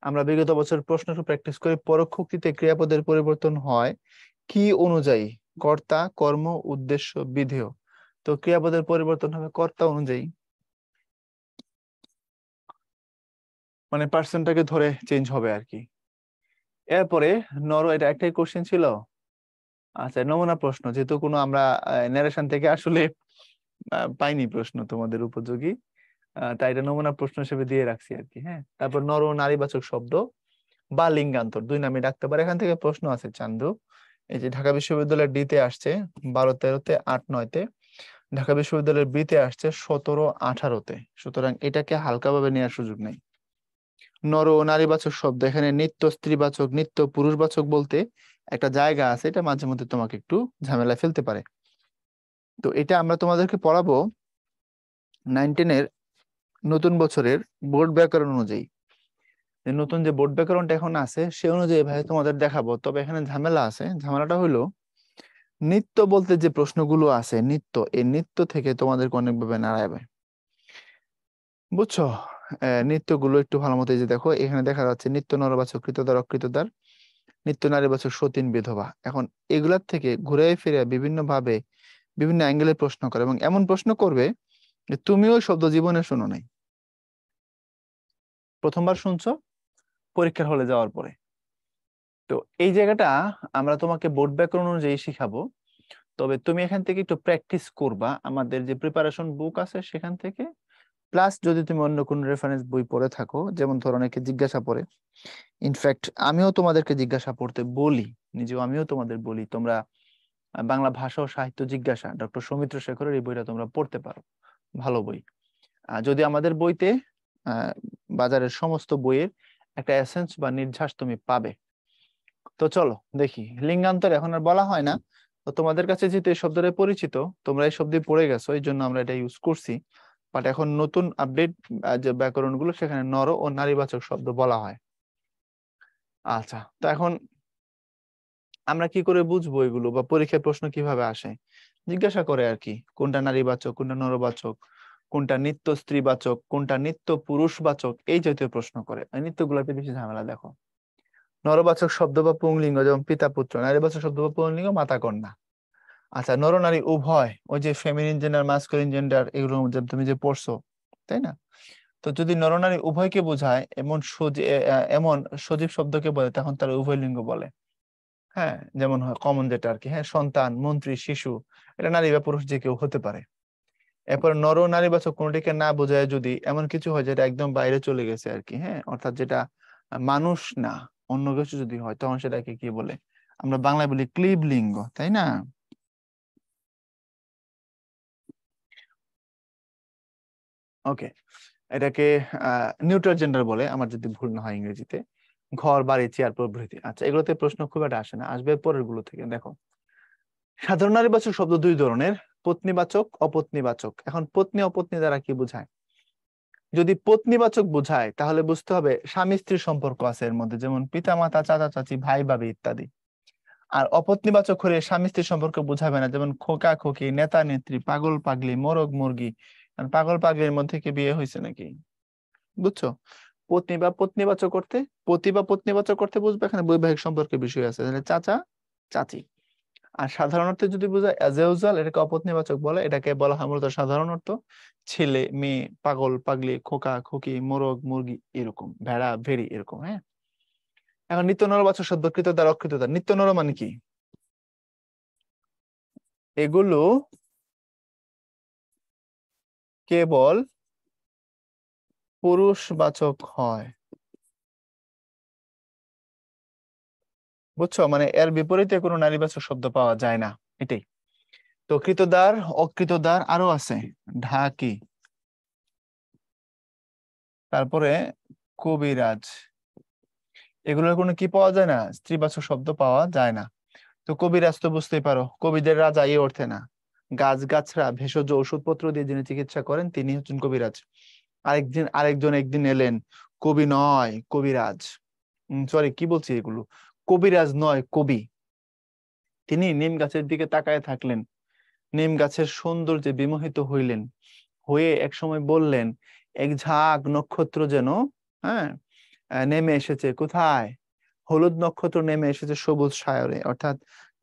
আমরা বিগত বছর প্রশ্ন প্র্যাকটিস করি, পরোক্ষ উক্তিতে ক্রিয়াপদের পরিবর্তন হয় কি অনুযায়ী? কর্তা, কর্ম, উদ্দেশ্য, বিধেয়। তো ক্রিয়াপদের পরিবর্তন হবে কর্তা অনুযায়ী, মানে পার্সনটাকে ধরে চেঞ্জ হবে আর কি। এরপরে এটা একটাই কোশ্চেন ছিল। আচ্ছা, নমুনা প্রশ্ন, যেহেতু কোনো আমরা ন্যারেশন থেকে আসলে পাইনি প্রশ্ন তোমাদের উপযোগী, তাই এটা নমুনা প্রশ্ন হিসেবে দিয়ে রাখছি আর কি। হ্যাঁ, তারপর নর ও নারীবাচক শব্দ বা লিঙ্গান্তর দুই নামে ডাকতে পারে, এখান থেকে প্রশ্ন আছে চান্দু। এই যে ঢাকা বিশ্ববিদ্যালয়ের ডিতে আসছে 12-13-তে, 8-9-তে, ঢাকা বিশ্ববিদ্যালয়ের বিতে আসছে 17-18-তে, সুতরাং এটাকে হালকাভাবে নেওয়ার সুযোগ নেই। নর ও নারীবাচক শব্দ, এখানে নিত্য স্ত্রীবাচক, নিত্য পুরুষবাচক বলতে একটা জায়গা আছে, এটা মাঝে মধ্যে তোমাকে একটু ঝামেলায় ফেলতে পারে। তো এটা আমরা তোমাদেরকে পড়াবো 9-10-এর নতুন বছরের বোর্ড ব্যাকরণ অনুযায়ী। নতুন যে বোর্ড ব্যাকরণটা এখন আছে সে অনুযায়ী ভাই তোমাদের দেখাবো। তবে এখানে ঝামেলা আছে, ঝামেলাটা হলো নিত্য বলতে যে প্রশ্নগুলো আছে, নিত্য, এই নিত্য থেকে তোমাদেরকে অনেকভাবে নাড়াবে, বুঝছো? নিত্যগুলো একটু ভালো মতো, এই যে দেখো এখানে দেখা যাচ্ছে নিত্য নরবাচক, কৃতদার, অকৃতদার, নিত্য নারীবাচক, সতীন, বিধবা। এখন এগুলার থেকে ঘুরে ফিরে বিভিন্ন ভাবে বিভিন্ন অ্যাঙ্গেলে প্রশ্ন করে, এবং এমন প্রশ্ন করবে যে তুমিও শব্দ জীবনে শোনো নাই, প্রথমবার শুনছো পরীক্ষার হলে যাওয়ার পরে। তো এই জায়গাটা আমরা তোমাকে বোর্ড ব্যাকরণ অনুযায়ী শিখাবো, তবে তুমি এখান থেকে একটু প্র্যাকটিস করবা আমাদের যে প্রিপারেশন বুক আছে সেখান থেকে, প্লাস যদি তুমি অন্য কোনো রেফারেন্স বই পড়ে থাকো, যেমন ধরো অনেকে জিজ্ঞাসা পড়ে, ইনফ্যাক্ট আমিও তোমাদেরকে জিজ্ঞাসা পড়তে বলি, নিজেও আমিও তোমাদের বলি তোমরা বাংলা ভাষা ও সাহিত্য জিজ্ঞাসা ডক্টর সৌমিত্র শেখরের এই বইটা তোমরা পড়তে পারো, ভালো বই। যদি আমাদের বইতে বাজারের সমস্ত বইয়ের একটা এসেন্স বা নির্যাস তুমি পাবে। তো চলো দেখি, লিঙ্গান্তর এখন আর বলা হয় না, তো তোমাদের কাছে যেহেতু এই শব্দটা পরিচিত, তোমরা এই শব্দে পড়ে গেছো, এই জন্য আমরা এটা ইউজ করছি। বাট এখন নতুন আপডেট যে ব্যাকরণ গুলো, সেখানে নর ও নারীবাচক শব্দ বলা হয়। আচ্ছা, তো এখন আমরা কি করে বুঝবো এগুলো, বা পরীক্ষায় প্রশ্ন কিভাবে আসে? জিজ্ঞাসা করে আর কি, কোনটা নারীবাচক, কোনটা নরবাচক, কোনটা নিত্য স্ত্রীবাচক, কোনটা নিত্য পুরুষবাচক, এই জাতীয় প্রশ্ন করে। নিত্য গুলাতে বেশি ঝামেলা। দেখো নরবাচক শব্দ বা পুংলিঙ্গ যেমন পিতা পুত্র, নারীবাচক শব্দ বা পুংলিঙ্গ মাতা কন্যা। আচ্ছা, নর নারী উভয়, ওই যে ফেমিনিন জেন্ডার, মাস্কুলিন জেন্ডার, এগুলোর মধ্যে তুমি যে পড়ছো, তাই না? তো যদি নরনারী উভয়কে বোঝায় এমন সজীব শব্দকে বলে, তখন তার উভয় লিঙ্গ বলে। হ্যাঁ, যেমন হয় কমন যেটা আর কি, হ্যাঁ, সন্তান, মন্ত্রী, শিশু, এটা নারী বা পুরুষ যে কেউ হতে পারে। এরপর নর নারীবাচক কোনটিকে না বোঝায় যদি এমন কিছু হয় যেটা একদম বাইরে চলে গেছে আর কি, হ্যাঁ, অর্থাৎ যেটা মানুষ না অন্য কিছু যদি হয় তখন সেটাকে কি বলে? আমরা বাংলায় বলি ক্লীব লিঙ্গ, তাই না? ওকে, এটাকে নিউট্রাল জেন্ডার বলে আমার যদি ভুল না হয় ইংরেজিতে। ঘর, বাড়ি, চেয়ার প্রভৃতি। আচ্ছা, এগুলোতে প্রশ্ন খুব একটা আসে না, আসবে পরের গুলো থেকে। দেখো, সাধারণ নারীবাচক শব্দ দুই ধরনের, পত্নীবাচক, অপত্নীবাচক। এখন পত্নী অপত্নী দ্বারা কি বোঝায়? যদি পত্নীবাচক বোঝায় তাহলে বুঝতে হবে স্বামী স্ত্রীর সম্পর্ক আছে এর মধ্যে, যেমন পিতা মাতা, চাচা চাচি, ভাই ভাবি ইত্যাদি। আর অপত্নীবাচক হলে স্বামী স্ত্রীর সম্পর্ক বোঝাবে না, যেমন খোকা খোকি, নেতা নেত্রী, পাগল পাগলি, মোরগ মুরগি। কারণ পাগল পাগলির মধ্যে কি বিয়ে হয়েছে নাকি? বুঝছো? পত্নী বা পত্নীবাচক করতে, পতি বা পত্নীবাচক করতে বুঝবে এখানে বৈবাহিক সম্পর্কের বিষয় আছে, তাহলে চাচা চাচি। আর সাধারণ অর্থে যদি বোঝায় অ্যাজ ইউজুয়াল, এটাকে অপত্নীবাচক বলে। এটাকে বলা হয় মূলত সাধারণ অর্থ, ছেলে মেয়ে, পাগল পাগলি, খোকা খুকি, মোরগ মুরগি, এরকম, ভেড়া ভেড়ি, এরকম। হ্যাঁ, এখন নিত্য নরবাচক শব্দ কৃতদার অকৃতদার। নিত্য নর মানে কি? এগুলো কেবল পুরুষবাচক হয়, বুঝছো? মানে এর বিপরীতে কোনো নারীবাচক শব্দ পাওয়া যায় না, এটাই। তো কৃতদার, অকৃতদার আরো আছে, ঢাকি, তারপরে কবিরাজ। এগুলোর কোনো কি পাওয়া যায় না? স্ত্রীবাচক শব্দ পাওয়া যায় না। তো কবিরাজ তো বুঝতেই পারো, কবিদের রাজা এই অর্থে না, গাছ গাছরা ভেষজ ওষুধপত্র দিয়ে যিনি চিকিৎসা করেন তিনি হচ্ছেন কবিরাজ। আরেকজন একদিন এলেন, কবি নয় কবিরাজ, সরি কি বলছি এগুলো, কবিরাজ নয় কবি। তিনি নিম গাছের দিকে তাকায় থাকলেন, নিম গাছের সৌন্দর্যে বিমোহিত হইলেন, হয়ে এক সময় বললেন, এক ঝাঁক নক্ষত্র যেন, হ্যাঁ, নেমে এসেছে কোথায়? হলুদ নক্ষত্র নেমে এসেছে সবুজ সায়রে। অর্থাৎ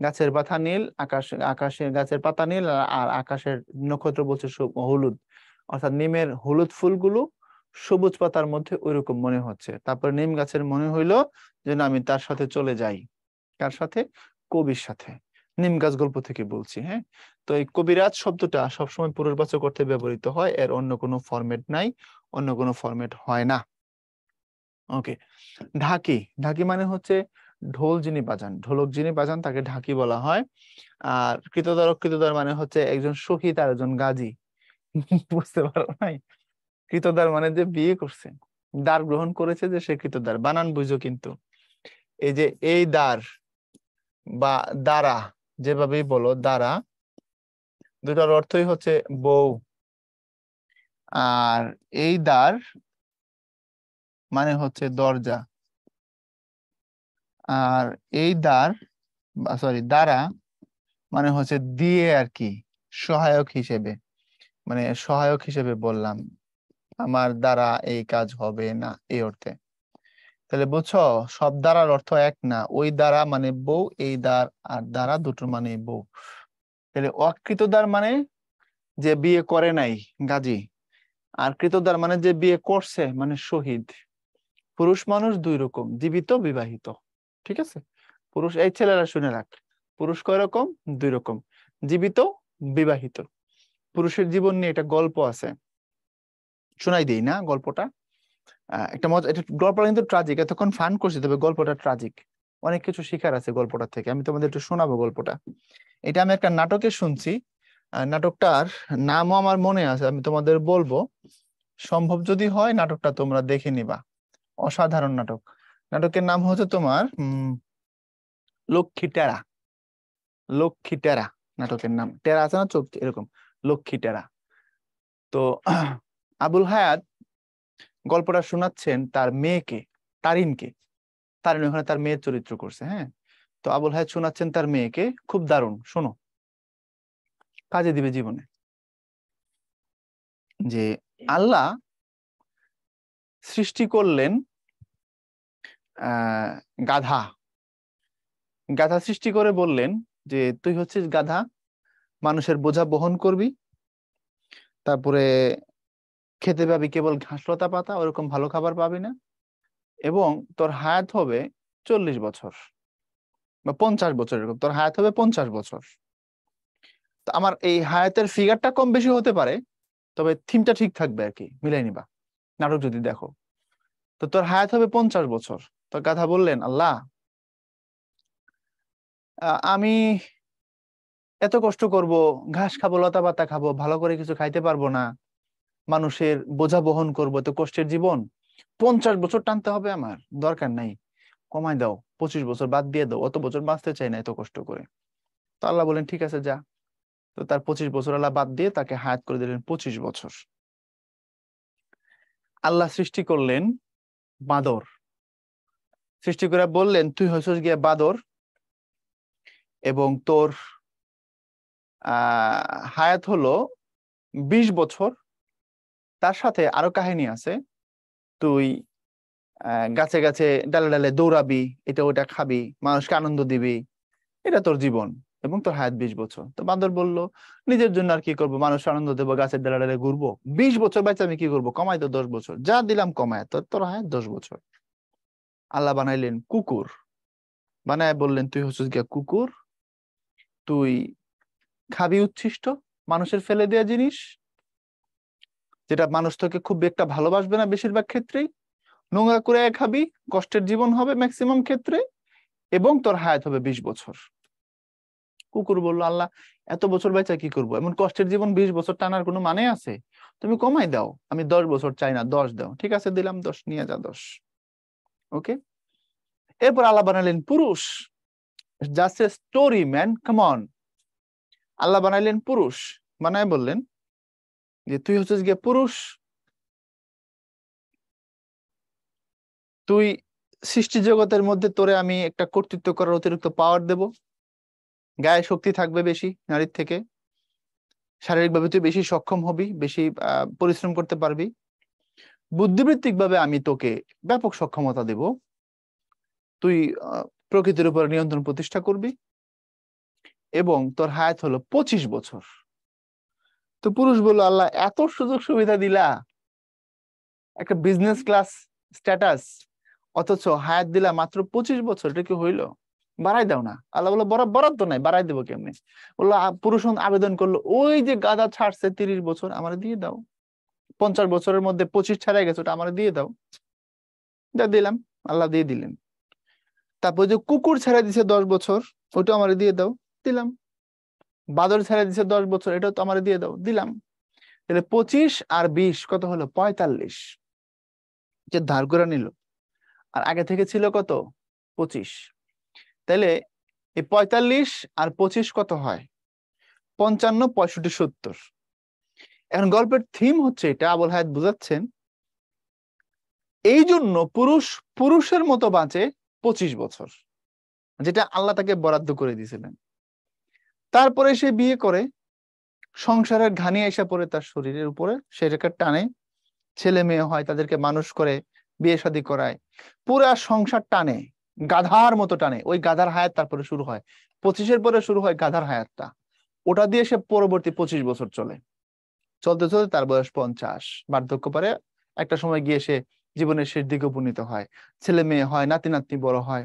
গাছের পাতা নীল, আকাশে গাছের পাতা নীল, আর আকাশের নক্ষত্র বলছে হলুদ। অর্থাৎ নিমের হলুদ ফুলগুলো সবুজ পাতার মধ্যে ওইরকম মনে হচ্ছে। তারপর নিম গাছের মনে হইলো যেন আমি তার সাথে চলে যাই। কার সাথে? কবির সাথে। নিম গাছ গল্প থেকে বলছি, হ্যাঁ। তো এই কবিরাজ শব্দটা সবসময় পুরুষবাচক অর্থে ব্যবহৃত হয়, এর অন্য কোনো ফরম্যাট নাই, অন্য কোনো ফরম্যাট হয় না। ওকে, ঢাকি। ঢাকি মানে হচ্ছে ঢোল যিনি বাজান, ঢোলক যিনি বাজান তাকে ঢাকি বলা হয়। আর কৃতদার অকৃতদার মানে হচ্ছে একজন শহীদ আর একজন গাজী। বুঝতে পারো নাই? কৃতদার মানে যে বিয়ে করছে, দার গ্রহণ করেছে, যে সে কৃতদার। বানান বুঝো কিন্তু, এই যে এই দার বা দ্বারা, যেভাবেই বলো দ্বারা, দুটার অর্থই হচ্ছে বউ। আর এই দ্বার মানে হচ্ছে দরজা। আর এই দ্বার, সরি দ্বারা মানে হচ্ছে দিয়ে আর কি, সহায়ক হিসেবে, মানে সহায়ক হিসেবে বললাম, আমার দ্বারা এই কাজ হবে না, এই অর্থে। তাহলে বুঝছো, সব দ্বারার অর্থ এক না। ওই দ্বারা মানে বউ, এই দ্বার আর দ্বারা দুটোর মানে বউ। তাহলে অকৃতদার মানে যে বিয়ে করে নাই, গাজী। আর কৃতদার মানে যে বিয়ে করছে, মানে শহীদ। পুরুষ মানুষ দুই রকম, জীবিত, বিবাহিত। ঠিক আছে? পুরুষ, এই ছেলেরা শুনে রাখ, পুরুষ কয় রকম? দুই রকম, জীবিত, বিবাহিত। পুরুষের জীবন নিয়ে একটা গল্প আছে, শোনাই দেই না গল্পটা? একটা মজা, এটা গল্পটা কিন্তু ট্রাজিক, এতক্ষণ ফান করছি তবে গল্পটা ট্রাজিক। অনেক কিছু শিখার আছে গল্পটা থেকে, আমি তোমাদের একটু শোনাবো গল্পটা। এটা আমি একটা নাটকে শুনছি। নাটকটার নামও আমার মনে আছে, আমি তোমাদের বলবো, সম্ভব যদি হয় নাটকটা তোমরা দেখে নিবা। অসাধারণ নাটক। নাটকের নাম হচ্ছে তোমার লক্ষ্মী টেরা। লক্ষ্মী টেরা নাটকের নাম। টেরা আছে না চোখ এরকম, লক্ষ্মী টেরা। তো আবুল হায়াত গল্পটা শোনাচ্ছেন তার মেয়েকে, তারিনকে। তারিন ওখানে তার মেয়ের চরিত্র করছে, হ্যাঁ। তো আবুল হায়াত শোনাচ্ছেন তার মেয়েকে, খুব দারুণ, শোনো, কাজে দিবে জীবনে। যে আল্লাহ সৃষ্টি করলেন আহ গাধা। গাধা সৃষ্টি করে বললেন যে তুই হচ্ছিস গাধা, মানুষের বোঝা বহন করবি, তারপরে খেতে পাবি কেবল ঘাস লতা পাতা, ওরকম ভালো খাবার পাবি না, এবং তোর হায়াত হবে 40 বছর বা 50 বছর, এরকম তোর হায়াত হবে 50 বছর। তো আমার এই হায়াতের ফিগারটা কম বেশি হতে পারে, তবে থিমটা ঠিক থাকবে আর কি, মিলাই নিবা নাটক যদি দেখো। তো তোর হায়াত হবে 50 বছর। তোর গাধা বললেন, আল্লাহ আমি এত কষ্ট করব, ঘাস খাবো, লতা পাতা খাবো, ভালো করে কিছু খাইতে পারবো না, মানুষের বোঝা বহন করবো, তো কষ্টের জীবন, 50 বছর টানতে হবে আমার, দরকার নাই, কমাই দাও, 25 বছর বাদ দিয়ে দাও, অত বছর বাঁচতে চাই না এত কষ্ট করে। তো আল্লাহ বলেন ঠিক আছে যা। তো তার 25 বছর আল্লাহ বাদ দিয়ে তাকে হায়াত করে দিলেন 25 বছর। আল্লাহ সৃষ্টি করলেন বাঁদর, সৃষ্টি করে বললেন তুই হচ্ছিস গিয়ে বাঁদর, এবং তোর হায়াত হলো 20 বছর। তার সাথে আরো কাহিনী আছে, তুই গাছে গাছে ডালে ডালে দৌড়াবি, এটা ওটা খাবি, মানুষকে আনন্দ দিবি, এটা তোর জীবন, এবং তোর হায়াত 20 বছর। তো বান্দর বলল নিজের জন্য আর কি করবো, মানুষ আনন্দ দেবো, গাছের ডালে ডালে ঘুরবো, 20 বছর বাচ্চা আমি কি করবো, কমাই তো 10 বছর, যা দিলাম কমায়, তোর হায়াত 10 বছর। আল্লাহ বানাইলেন কুকুর, বানায় বললেন তুই হচ্ছিস গিয়া কুকুর, তুই খাবি উচ্ছিষ্ট, মানুষের ফেলে দেওয়া জিনিস, যেটা মানুষ তোকে খুব একটা ভালোবাসবে না বেশিরভাগ ক্ষেত্রেই, নোংরা করে খাবি, কষ্টের জীবন হবে ম্যাক্সিমাম ক্ষেত্রে, এবং তোর হায়াত হবে 20 বছর। কুকুর বলল আল্লাহ এত বছর বাঁচা কি করবো, এমন কষ্টের জীবন 20 বছর টানার কোনো মানে আছে, তুমি কমাই দাও, আমি 10 বছর চাই না, 10 দাও, ঠিক আছে দিলাম 10, নিয়ে যা 10। ওকে। এরপর আল্লাহ বানালেন পুরুষ, just a story man, come on. Allah বানাইলেন পুরুষ, বানায় বললেন যে তুই হচ্ছিস গিয়ে পুরুষ, তুই সৃষ্টি জগতের মধ্যে তোরে আমি একটা কর্তৃত্ব করার অতিরিক্ত পাওয়ার দেব, গায়ে শক্তি থাকবে বেশি নারীর থেকে, শারীরিকভাবে তুই বেশি সক্ষম হবি, বেশি পরিশ্রম করতে পারবি, বুদ্ধিবৃত্তিক ভাবে আমি তোকে ব্যাপক সক্ষমতা দেব, তুই প্রকৃতির উপর নিয়ন্ত্রণ প্রতিষ্ঠা করবি, এবং তোর হায়াত হলো 25 বছর। তো পুরুষ বলল আল্লাহ এত সুযোগ সুবিধা দিলা, একটা বিজনেস ক্লাস স্ট্যাটাস, অথচ হায়াত দিলা মাত্র 25 বছর, এটা কি হইলো, বাড়াই দাও না। আল্লাহ বললো বরাদ্দ নাই, বাড়াই দেবো কেমনে? বললো পুরুষ আবেদন করলো, ওই যে গাধা ছাড়ছে 30 বছর, আমার দিয়ে দাও, 50 বছরের মধ্যে 25 ছাড়াই গেছে, ওটা আমার দিয়ে দাও, যা দিলাম। আল্লাহ দিয়ে দিলেন। তারপর যে কুকুর ছেড়ে দিছে 10 বছর, ওটা আমার দিয়ে দাও, দিলাম। বাদর ছেড়ে দিছে 10 বছর, এটা তো আমার দিয়ে দাও, দিলাম। তাহলে 25 আর 20 কত হলো, 45, যে ধার করে নিল। আর আগে থেকে ছিল কত, 25। তাহলে এই 45 আর 25 কত হয়, 55, 65, 70। এখন গল্পের থিম হচ্ছে এটা, আবুল হায়াত বুঝাচ্ছেন, এই জন্য পুরুষ পুরুষের মতো বাঁচে 25 বছর, যেটা আল্লাহ তাকে বরাদ্দ করে দিয়েছিলেন। তারপরে সে বিয়ে করে, সংসারের ঘানি এসে পড়ে তার শরীরের উপরে, সেটাকে টানে, ছেলে মেয়ে হয়, তাদেরকে মানুষ করে, বিয়ে শাদী করায়, পুরা সংসার টানে, গাধার মতো টানে। ওই গাধার হায়াত তারপরে শুরু হয়, 25-এর পরে শুরু হয় গাধার হায়াতটা, ওটা দিয়ে সে পরবর্তী 25 বছর চলে, চলতে চলতে তার বয়স 50, বার্ধক্য পরে একটা সময় গিয়ে সে জীবনের শেষ দিকে উপনীত হয়, ছেলে মেয়ে হয়, নাতি নাতনি বড় হয়,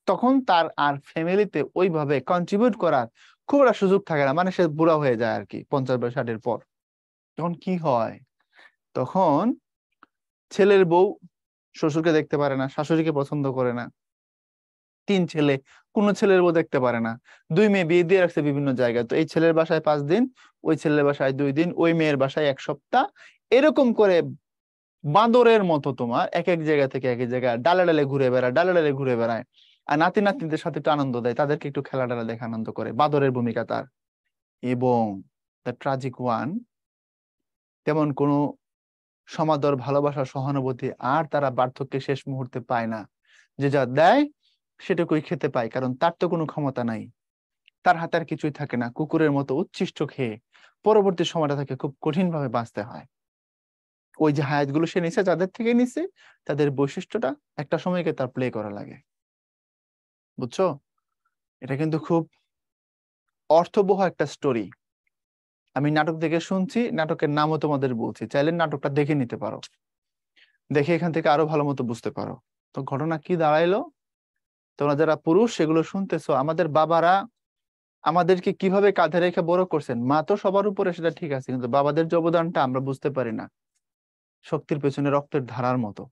তখন তার আর ফ্যামিলিতে ওইভাবে কন্ট্রিবিউট করার খুব একটা সুযোগ থাকে না, মানে সে বুড়া হয়ে যায় আর কি 50 বা 60-এর পর। তখন কি হয়, তখন ছেলের বউ শ্বশুরকে দেখতে পারে না, শাশুড়িকে পছন্দ করে না, 3 ছেলে, কোন ছেলের বউ দেখতে পারে না, 2 মেয়ে বিয়ে দিয়ে রাখছে বিভিন্ন জায়গায়, তো এই ছেলের বাসায় 5 দিন, ওই ছেলের বাসায় 2 দিন, ওই মেয়ের বাসায় 1 সপ্তাহ, এরকম করে বাঁদরের মতো তোমার এক এক জায়গা থেকে এক এক জায়গায় ডালে ডালে ঘুরে বেড়ায়, ডালে ডালে ঘুরে বেড়ায়, আর নাতি নাতনিদের সাথে একটু আনন্দ দেয়, তাদেরকে একটু খেলা টেলা দেখে আনন্দ করে, বাঁদরের ভূমিকা তার। এবং দ্য ট্রাজিক ওয়ান, তেমন কোনো সমাদর, ভালোবাসা, সহানুভূতি আর তারা বার্ধক্যের শেষ মুহূর্তে পায় না, যে যা দেয় সেটুকুই খেতে পায়, কারণ তার তো কোনো ক্ষমতা নাই, তার হাতে আর কিছুই থাকে না, কুকুরের মতো উচ্ছিষ্ট খেয়ে পরবর্তী সময়টা তাকে খুব কঠিন ভাবে বাঁচতে হয়। ওই যে হায়াতগুলো সে নিছে, যাদের থেকে নিছে, তাদের বৈশিষ্ট্যটা একটা সময়কে তার প্লে করা লাগে, বুঝছো? এটা কিন্তু খুব অর্থবহ একটা স্টোরি। আমি নাটক দেখে শুনছি, নাটকের নামও তোমাদের বলছি, চাইলে নাটকটা দেখে নিতে পারো, দেখে এখান থেকে আরো ভালো মতো বুঝতে পারো। তো ঘটনা কি দাঁড়াইলো, তোমরা যারা পুরুষ সেগুলো শুনতেছো, আমাদের বাবারা আমাদেরকে কিভাবে কাঁধে রেখে বড় করছেন। মা তো সবার উপরে, সেটা ঠিক আছে, কিন্তু বাবাদের যে অবদানটা আমরা বুঝতে পারি না। শক্তির পেছনে রক্তের ধারার মতো,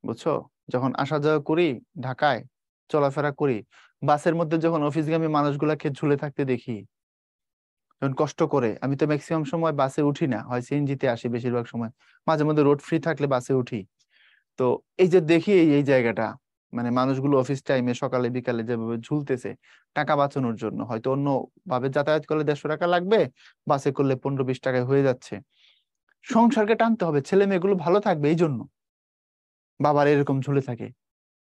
বুঝছো? যখন আসা যাওয়া করি ঢাকায়, চলাফেরা করি, বাসের মধ্যে যখন অফিসগামী মানুষগুলাকে ঝুলে থাকতে দেখি, যখন কষ্ট করে, আমি তো ম্যাক্সিমাম সময় বাসে উঠি না, হয় সিএনজিতে আসি বেশিরভাগ সময়, মাঝে মধ্যে রোড ফ্রি থাকলে বাসে উঠি। তো এই যে দেখি এই জায়গাটা, মানে মানুষগুলো অফিস টাইমে সকালে বিকালে যেভাবে ঝুলতেছে টাকা বাঁচানোর জন্য, হয়তো অন্য ভাবে যাতায়াত করলে 150 টাকা লাগবে, বাসে করলে 15-20 টাকায় হয়ে যাচ্ছে। সংসারকে টানতে হবে, ছেলে মেয়েগুলো ভালো থাকবে এই জন্য বাবার এরকম ঝুলে থাকে,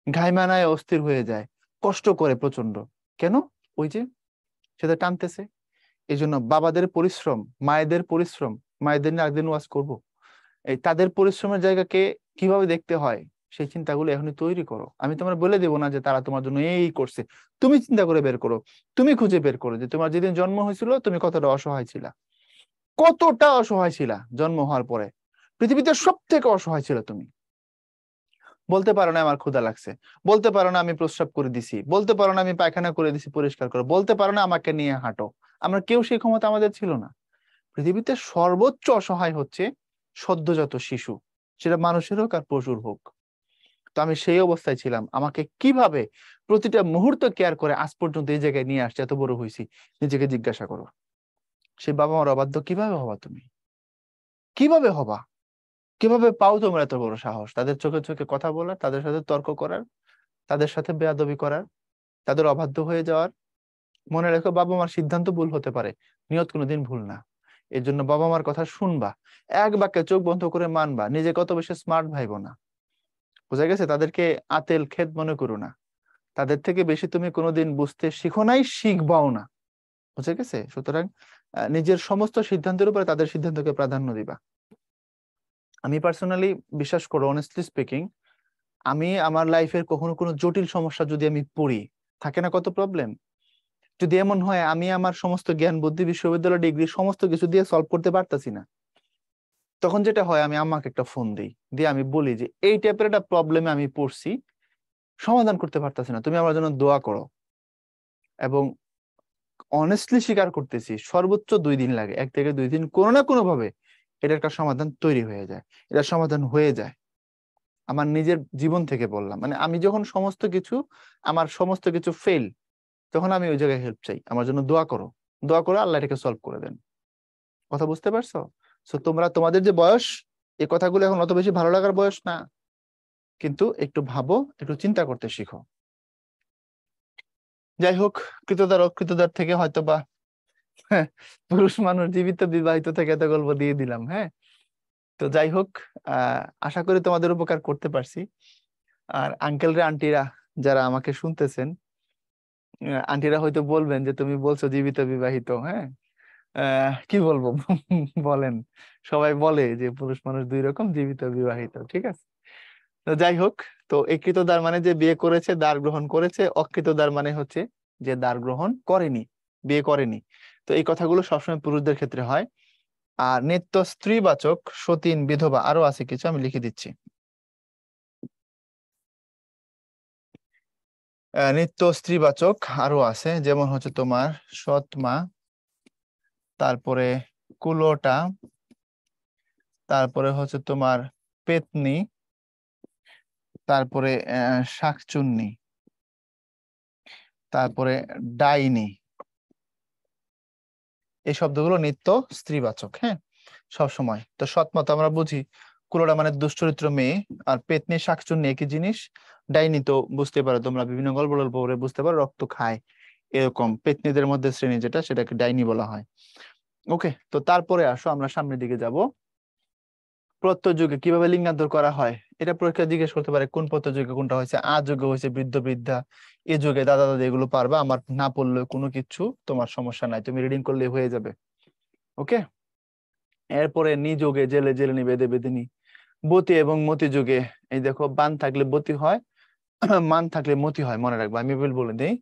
ঘাইমানায় অস্থির হয়ে যায়, কষ্ট করে প্রচন্ড। কেন? ওই যে সেটা টানতেছে। এই জন্য বাবাদের পরিশ্রম, মায়েদের পরিশ্রম, মায়েদের নিয়ে একদিন ওয়াজ করবো, এই তাদের পরিশ্রমের জায়গাকে কিভাবে দেখতে হয় সেই চিন্তাগুলো এখনই তৈরি করো। আমি তোমার বলে দেবো না যে তারা তোমার জন্য এই করছে, তুমি চিন্তা করে বের করো, তুমি খুঁজে বের করো যে তোমার যেদিন জন্ম হয়েছিল তুমি কতটা অসহায় ছিলা, কতটা অসহায় ছিলা জন্ম হওয়ার পরে। পৃথিবীতে সব থেকে অসহায় ছিল তুমি। বলতে পারো না আমার ক্ষুধা লাগছে, বলতে পারো না আমি প্রস্রাব করে দিছি, বলতে পারো না আমি পায়খানা করে দিছি পরিষ্কার করো, বলতে পারো না আমাকে নিয়ে হাঁটো। আমরা কেউ সেই ক্ষমতা আমাদের ছিল না। পৃথিবীতে সর্বোচ্চ অসহায় হচ্ছে সদ্যজাত শিশু, সেটা মানুষের হোক আর পশুর হোক। তো আমি সেই অবস্থায় ছিলাম, আমাকে কিভাবে প্রতিটা মুহূর্ত কেয়ার করে আজ পর্যন্ত এই জায়গায় নিয়ে আসছে, এত বড় হয়েছি, নিজেকে জিজ্ঞাসা করো। সেই বাবা মার অবাধ্য কিভাবে হবা তুমি? কিভাবে হবা? কিভাবে পাও তোমরা এত বড় সাহস তাদের চোখে চোখে কথা বলার, তাদের সাথে তর্ক করার, তাদের সাথে বেয়াদবি করার, তাদের অবাধ্য হয়ে যাওয়ার? মনে রেখো, বাবা মার সিদ্ধান্ত ভুল হতে পারে, নিয়ত কোনোদিন ভুল না। এর জন্য বাবা মার কথা শুনবা, এক বাক্যে চোখ বন্ধ করে মানবা, নিজে কত বেশি স্মার্ট ভাইবো না। বুঝা গেছে? তাদেরকে আতেল খেদ মনে করো না, তাদের থেকে বেশি তুমি কোনোদিন বুঝতে শিখো নাই, শিখবাও না। বুঝে গেছে? সুতরাং নিজের সমস্ত সিদ্ধান্তের উপরে তাদের সিদ্ধান্তকে প্রাধান্য দিবা। আমি পার্সোনালি, বিশ্বাস করো, অনেস্টলি স্পিকিং, আমি আমার লাইফের কখনো কোনো জটিল সমস্যা যদি আমি পড়ি, থাকে না কত প্রবলেম, যদি এমন হয় আমি আমার সমস্ত জ্ঞান বুদ্ধি বিশ্ববিদ্যালয় ডিগ্রি সমস্ত কিছু দিয়ে সলভ করতে পারতাছি না, তখন যেটা হয় আমি আম্মাকে একটা ফোন দিই, দিয়ে আমি বলি যে এই টাইপের একটা প্রবলেমে আমি পড়ছি, সমাধান করতে পারতাছি না, তুমি আমার জন্য দোয়া করো। এবং অনেস্টলি স্বীকার করতেছি, সর্বোচ্চ 2 দিন লাগে, 1 থেকে 2 দিন, কোনো না কোনো ভাবে এটা একটা সমাধান তৈরি হয়ে যায়, এটা সমাধান হয়ে যায়। আমার নিজের জীবন থেকে বললাম, মানে আমি যখন আমার সমস্ত কিছু ফেল, তখন আমি ওই জায়গায় হেল্প চাই, আমার জন্য দোয়া করো, দোয়া করে আল্লাহ এটাকে সলভ করে দেন। কথা বুঝতে পারছো? তো তোমরা তোমাদের যে বয়স, এই কথাগুলো এখন অত বেশি ভালো লাগার বয়স না, কিন্তু একটু ভাবো, একটু চিন্তা করতে শিখো। যাই হোক, কৃতদার অকৃতদার থেকে হয়তো বা পুরুষ মানুষ জীবিত বিবাহিত থেকে এত গল্প দিয়ে দিলাম। হ্যাঁ, তো যাই হোক, আশা করি তোমাদের উপকার করতে পারছি। আর আঙ্কেলরা আন্টিরা যারা আমাকে শুনতেছেন, আন্টিরা হয়তো বলবেন যে তুমি বলছো জীবিত বিবাহিত। হ্যাঁ, কি বলবো বলেন, সবাই বলে যে পুরুষ মানুষ 2 রকম, জীবিত বিবাহিত, ঠিক আছে। তো যাই হোক, তো একৃতদার মানে যে বিয়ে করেছে, দ্বার গ্রহণ করেছে, অকৃতদার মানে হচ্ছে যে দ্বার গ্রহণ করেনি, বিয়ে করেনি। তো এই কথাগুলো সবসময় পুরুষদের ক্ষেত্রে হয়। আর নিত্য স্ত্রীবাচক, সতীন, বিধবা, আরো আছে কিছু, আমি লিখে দিচ্ছি। নিত্য স্ত্রীবাচক আরো আছে, যেমন হচ্ছে তোমার সৎ মা, তারপরে কুলোটা, তারপরে হচ্ছে তোমার পেতনি, তারপরে শাকচুন্নি, তারপরে ডাইনি। এই শব্দগুলো নিত্য স্ত্রীবাচক। হ্যাঁ, সব সময়। তো সৎ মা তো আমরা বুঝি, কুলোটা মানে দুশ্চরিত্র মেয়ে, আর পেতনি শাকচুন্নি একই জিনিস। ডাইনি তো বুঝতে পারো তোমরা, বিভিন্ন গল্প টল্প করে বুঝতে পারো, রক্ত খায় এরকম পেতনিদের মধ্যে শ্রেণী যেটা, সেটাকে ডাইনি বলা হয়। ওকে, তো তারপরে আসো আমরা সামনের দিকে যাব। প্রত্যয় যুগে কিভাবে লিঙ্গান্তর করা হয়, এটা পরীক্ষা জিজ্ঞেস করতে পারে, কোন প্রত্যয় যুগে কোনটা হয়েছে। আ যুগে হয়েছে বৃদ্ধ বৃদ্ধা, এ যুগে দাদা দাদি, এগুলো পারবা, আমার না পড়লে কোনো কিছু তোমার সমস্যা নাই, তুমি রিডিং করলে হয়ে যাবে। ওকে, এরপরে নি যুগে জেলে জেলেনি, বেদে বেদিনী, বতি এবং মতি যুগে, এই দেখো বান থাকলে বতি হয়, মান থাকলে মতি হয়, মনে রাখবা। আমি বলে দিই,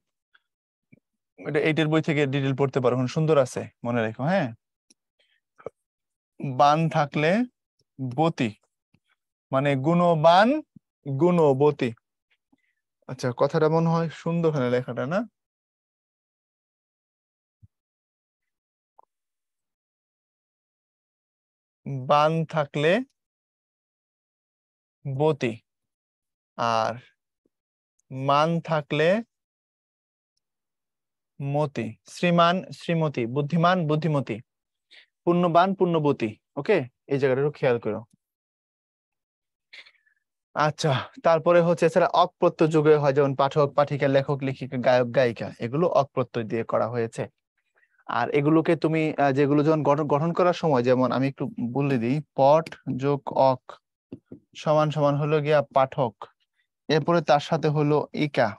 এটা 8 এর বই থেকে ডিটেল পড়তে পারো, সুন্দর আছে, মনে রেখো। হ্যাঁ, বান থাকলে বতি মানে গুণবান, গুণবতী। আচ্ছা, কথাটা মনে হয় সুন্দর, হ্যাঁ লেখাটা না? বান থাকলে বতী, আর মান থাকলে মতি। শ্রীমান শ্রীমতী, বুদ্ধিমান বুদ্ধিমতী, পুণ্যবান পুণ্যবতী। ওকে, এই জায়গাটা একটু খেয়াল করো। আচ্ছা, তারপরে হচ্ছে এছাড়া অক প্রত্যয় যুগে হয়, যেমন পাঠক পাঠিকা লেখক লেখিকা গায়ক গায়িকা, এগুলো অক প্রত্যয় দিয়ে করা হয়েছে। আর এগুলোকে তুমি যেগুলো যখন গঠন গঠন করার সময়, যেমন আমি একটু বলে দিই, পট যোগ অক সমান সমান হলো গিয়া পাঠক, এরপরে তার সাথে হলো ইকা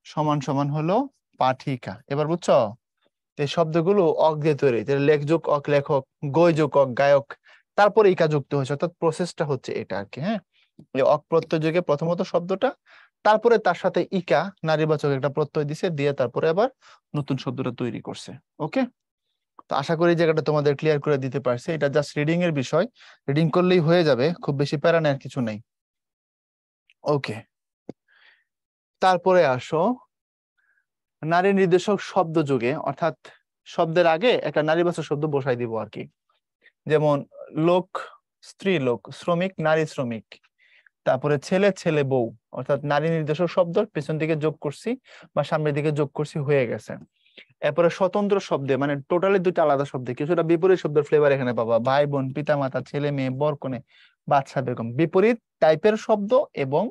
সমান সমান হলো পাঠিকা। এবার বুঝছো, এই শব্দগুলো অক দিয়ে তৈরি, লেখ যোগ অক লেখক, গই যোগ অক গায়ক, তারপরে ইকা যুক্ত হয়েছে, অর্থাৎ প্রসেসটা হচ্ছে এটা আর কি। হ্যাঁ, এই অক প্রত্যয় যুগে প্রথমত শব্দটা, তারপরে তার সাথে ইকা নারীবাচক একটা প্রত্যয় দিছে, দিয়ে তারপরে আবার নতুন শব্দটা তৈরি করছে। ওকে, তো আশা করি এই জায়গাটা তোমাদের ক্লিয়ার করে দিতে পারছে। এটা জাস্ট রিডিং এর বিষয়, রিডিং করলেই হয়ে যাবে, খুব বেশি প্যারা নেওয়ার কিছু নেই। ওকে, তারপরে আসো নারী নির্দেশক শব্দ যুগে, অর্থাৎ শব্দের আগে একটা নারীবাচক শব্দ বসাই দিব আর কি। যেমন লোক স্ত্রী লোক, শ্রমিক নারী শ্রমিক, তারপরে ছেলে ছেলে বউ, অর্থাৎ নারী নির্দেশক শব্দ পেছন দিকে যোগ করছি বা সামনের দিকে যোগ করছি, হয়ে গেছে। এরপরে স্বতন্ত্র শব্দে, মানে টোটালি দুটো আলাদা শব্দে, কিছুটা বিপরীত শব্দের ফ্লেভার এখানে পাবা। ভাই বোন, পিতা মাতা, ছেলে মেয়ে, বর কনে, বাদশা বেগম, বিপরীত টাইপের শব্দ এবং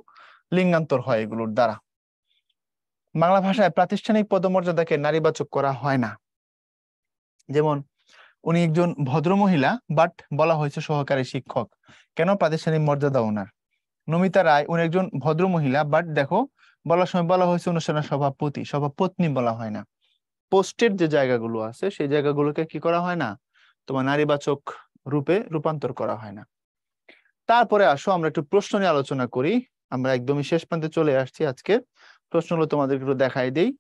লিঙ্গান্তর হয় এগুলোর দ্বারা। বাংলা ভাষায় প্রাতিষ্ঠানিক পদমর্যাদাকে নারীবাচক করা হয় না। যেমন উনি একজন ভদ্র মহিলা, বাট বলা হয়েছে সহকারী শিক্ষক, কেন? প্রাতিষ্ঠানিক মর্যাদা ওনার। নমিতা রায়, উনি একজন ভদ্র মহিলা, বাট দেখো বলার সময় বলা হয়েছে অনুষ্ঠানের সভাপতি, সভাপত্নী বলা হয় না। পোস্টের যে জায়গাগুলো আছে সেই জায়গাগুলোকে কি করা হয় না, তোমার নারীবাচক রূপে রূপান্তর করা হয় না। তারপরে আসো আমরা একটু প্রশ্ন নিয়ে আলোচনা করি। আমরা একদমই শেষ প্রান্তে চলে আসছি। আজকে প্রশ্নগুলো তোমাদের একটু দেখাই দেই,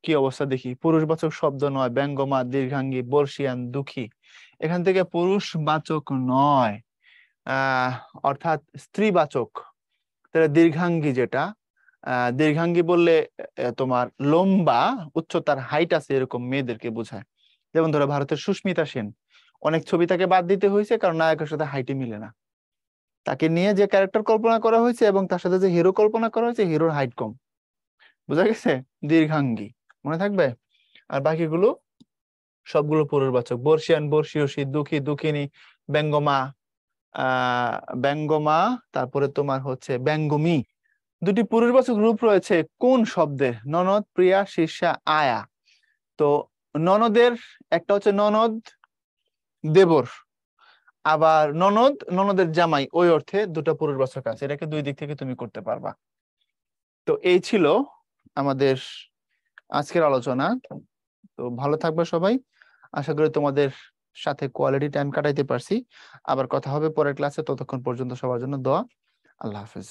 কি অবস্থা দেখি। পুরুষবাচক শব্দ নয়, ব্যঙ্গমা, দীর্ঘাঙ্গী, বর্ষিয়ান, দুঃখী, এখান থেকে পুরুষবাচক নয়, আহ অর্থাৎ স্ত্রীবাচক। তাহলে দীর্ঘাঙ্গী যেটা, দীর্ঘাঙ্গী বললে তোমার লম্বা, উচ্চতার, হাইট আছে এরকম মেয়েদেরকে বোঝায়। যেমন ধরো ভারতের সুস্মিতা সেন, অনেক ছবি তাকে বাদ দিতে হয়েছে কারণ নায়কের সাথে হাইটে মিলে না। তাকে নিয়ে যে ক্যারেক্টার কল্পনা করা হয়েছে এবং তার সাথে যে হিরো কল্পনা করা হয়েছে, হিরোর হাইট কম। বোঝা গেছে? দীর্ঘাঙ্গী মনে থাকবে। আর বাকিগুলো সবগুলো পুরুষবাচক। বর্ষিয়ান বর্ষীয়সী, দুঃখী দুঃখিনী, ব্যঙ্গমা আহ ব্যঙ্গমা, তারপরে তোমার হচ্ছে ব্যঙ্গমী। দুটি পুরুষবাচক রূপ রয়েছে কোন শব্দের? ননদ, প্রিয়া, শীর্ষা, আয়া। তো ননদের একটা হচ্ছে ননদ দেবর, আবার ননদ ননদের জামাই, ওই অর্থে দুটো পুরুষবাচক আছে। এটাকে দুই দিক থেকে তুমি করতে পারবা। তো এই ছিল আমাদের আজকের আলোচনা। তো ভালো থাকবে সবাই, আশা করি তোমাদের সাথে কোয়ালিটি টাইম কাটাইতে পারছি। আবার কথা হবে পরের ক্লাসে, ততক্ষণ পর্যন্ত সবার জন্য দোয়া। আল্লাহ হাফেজ।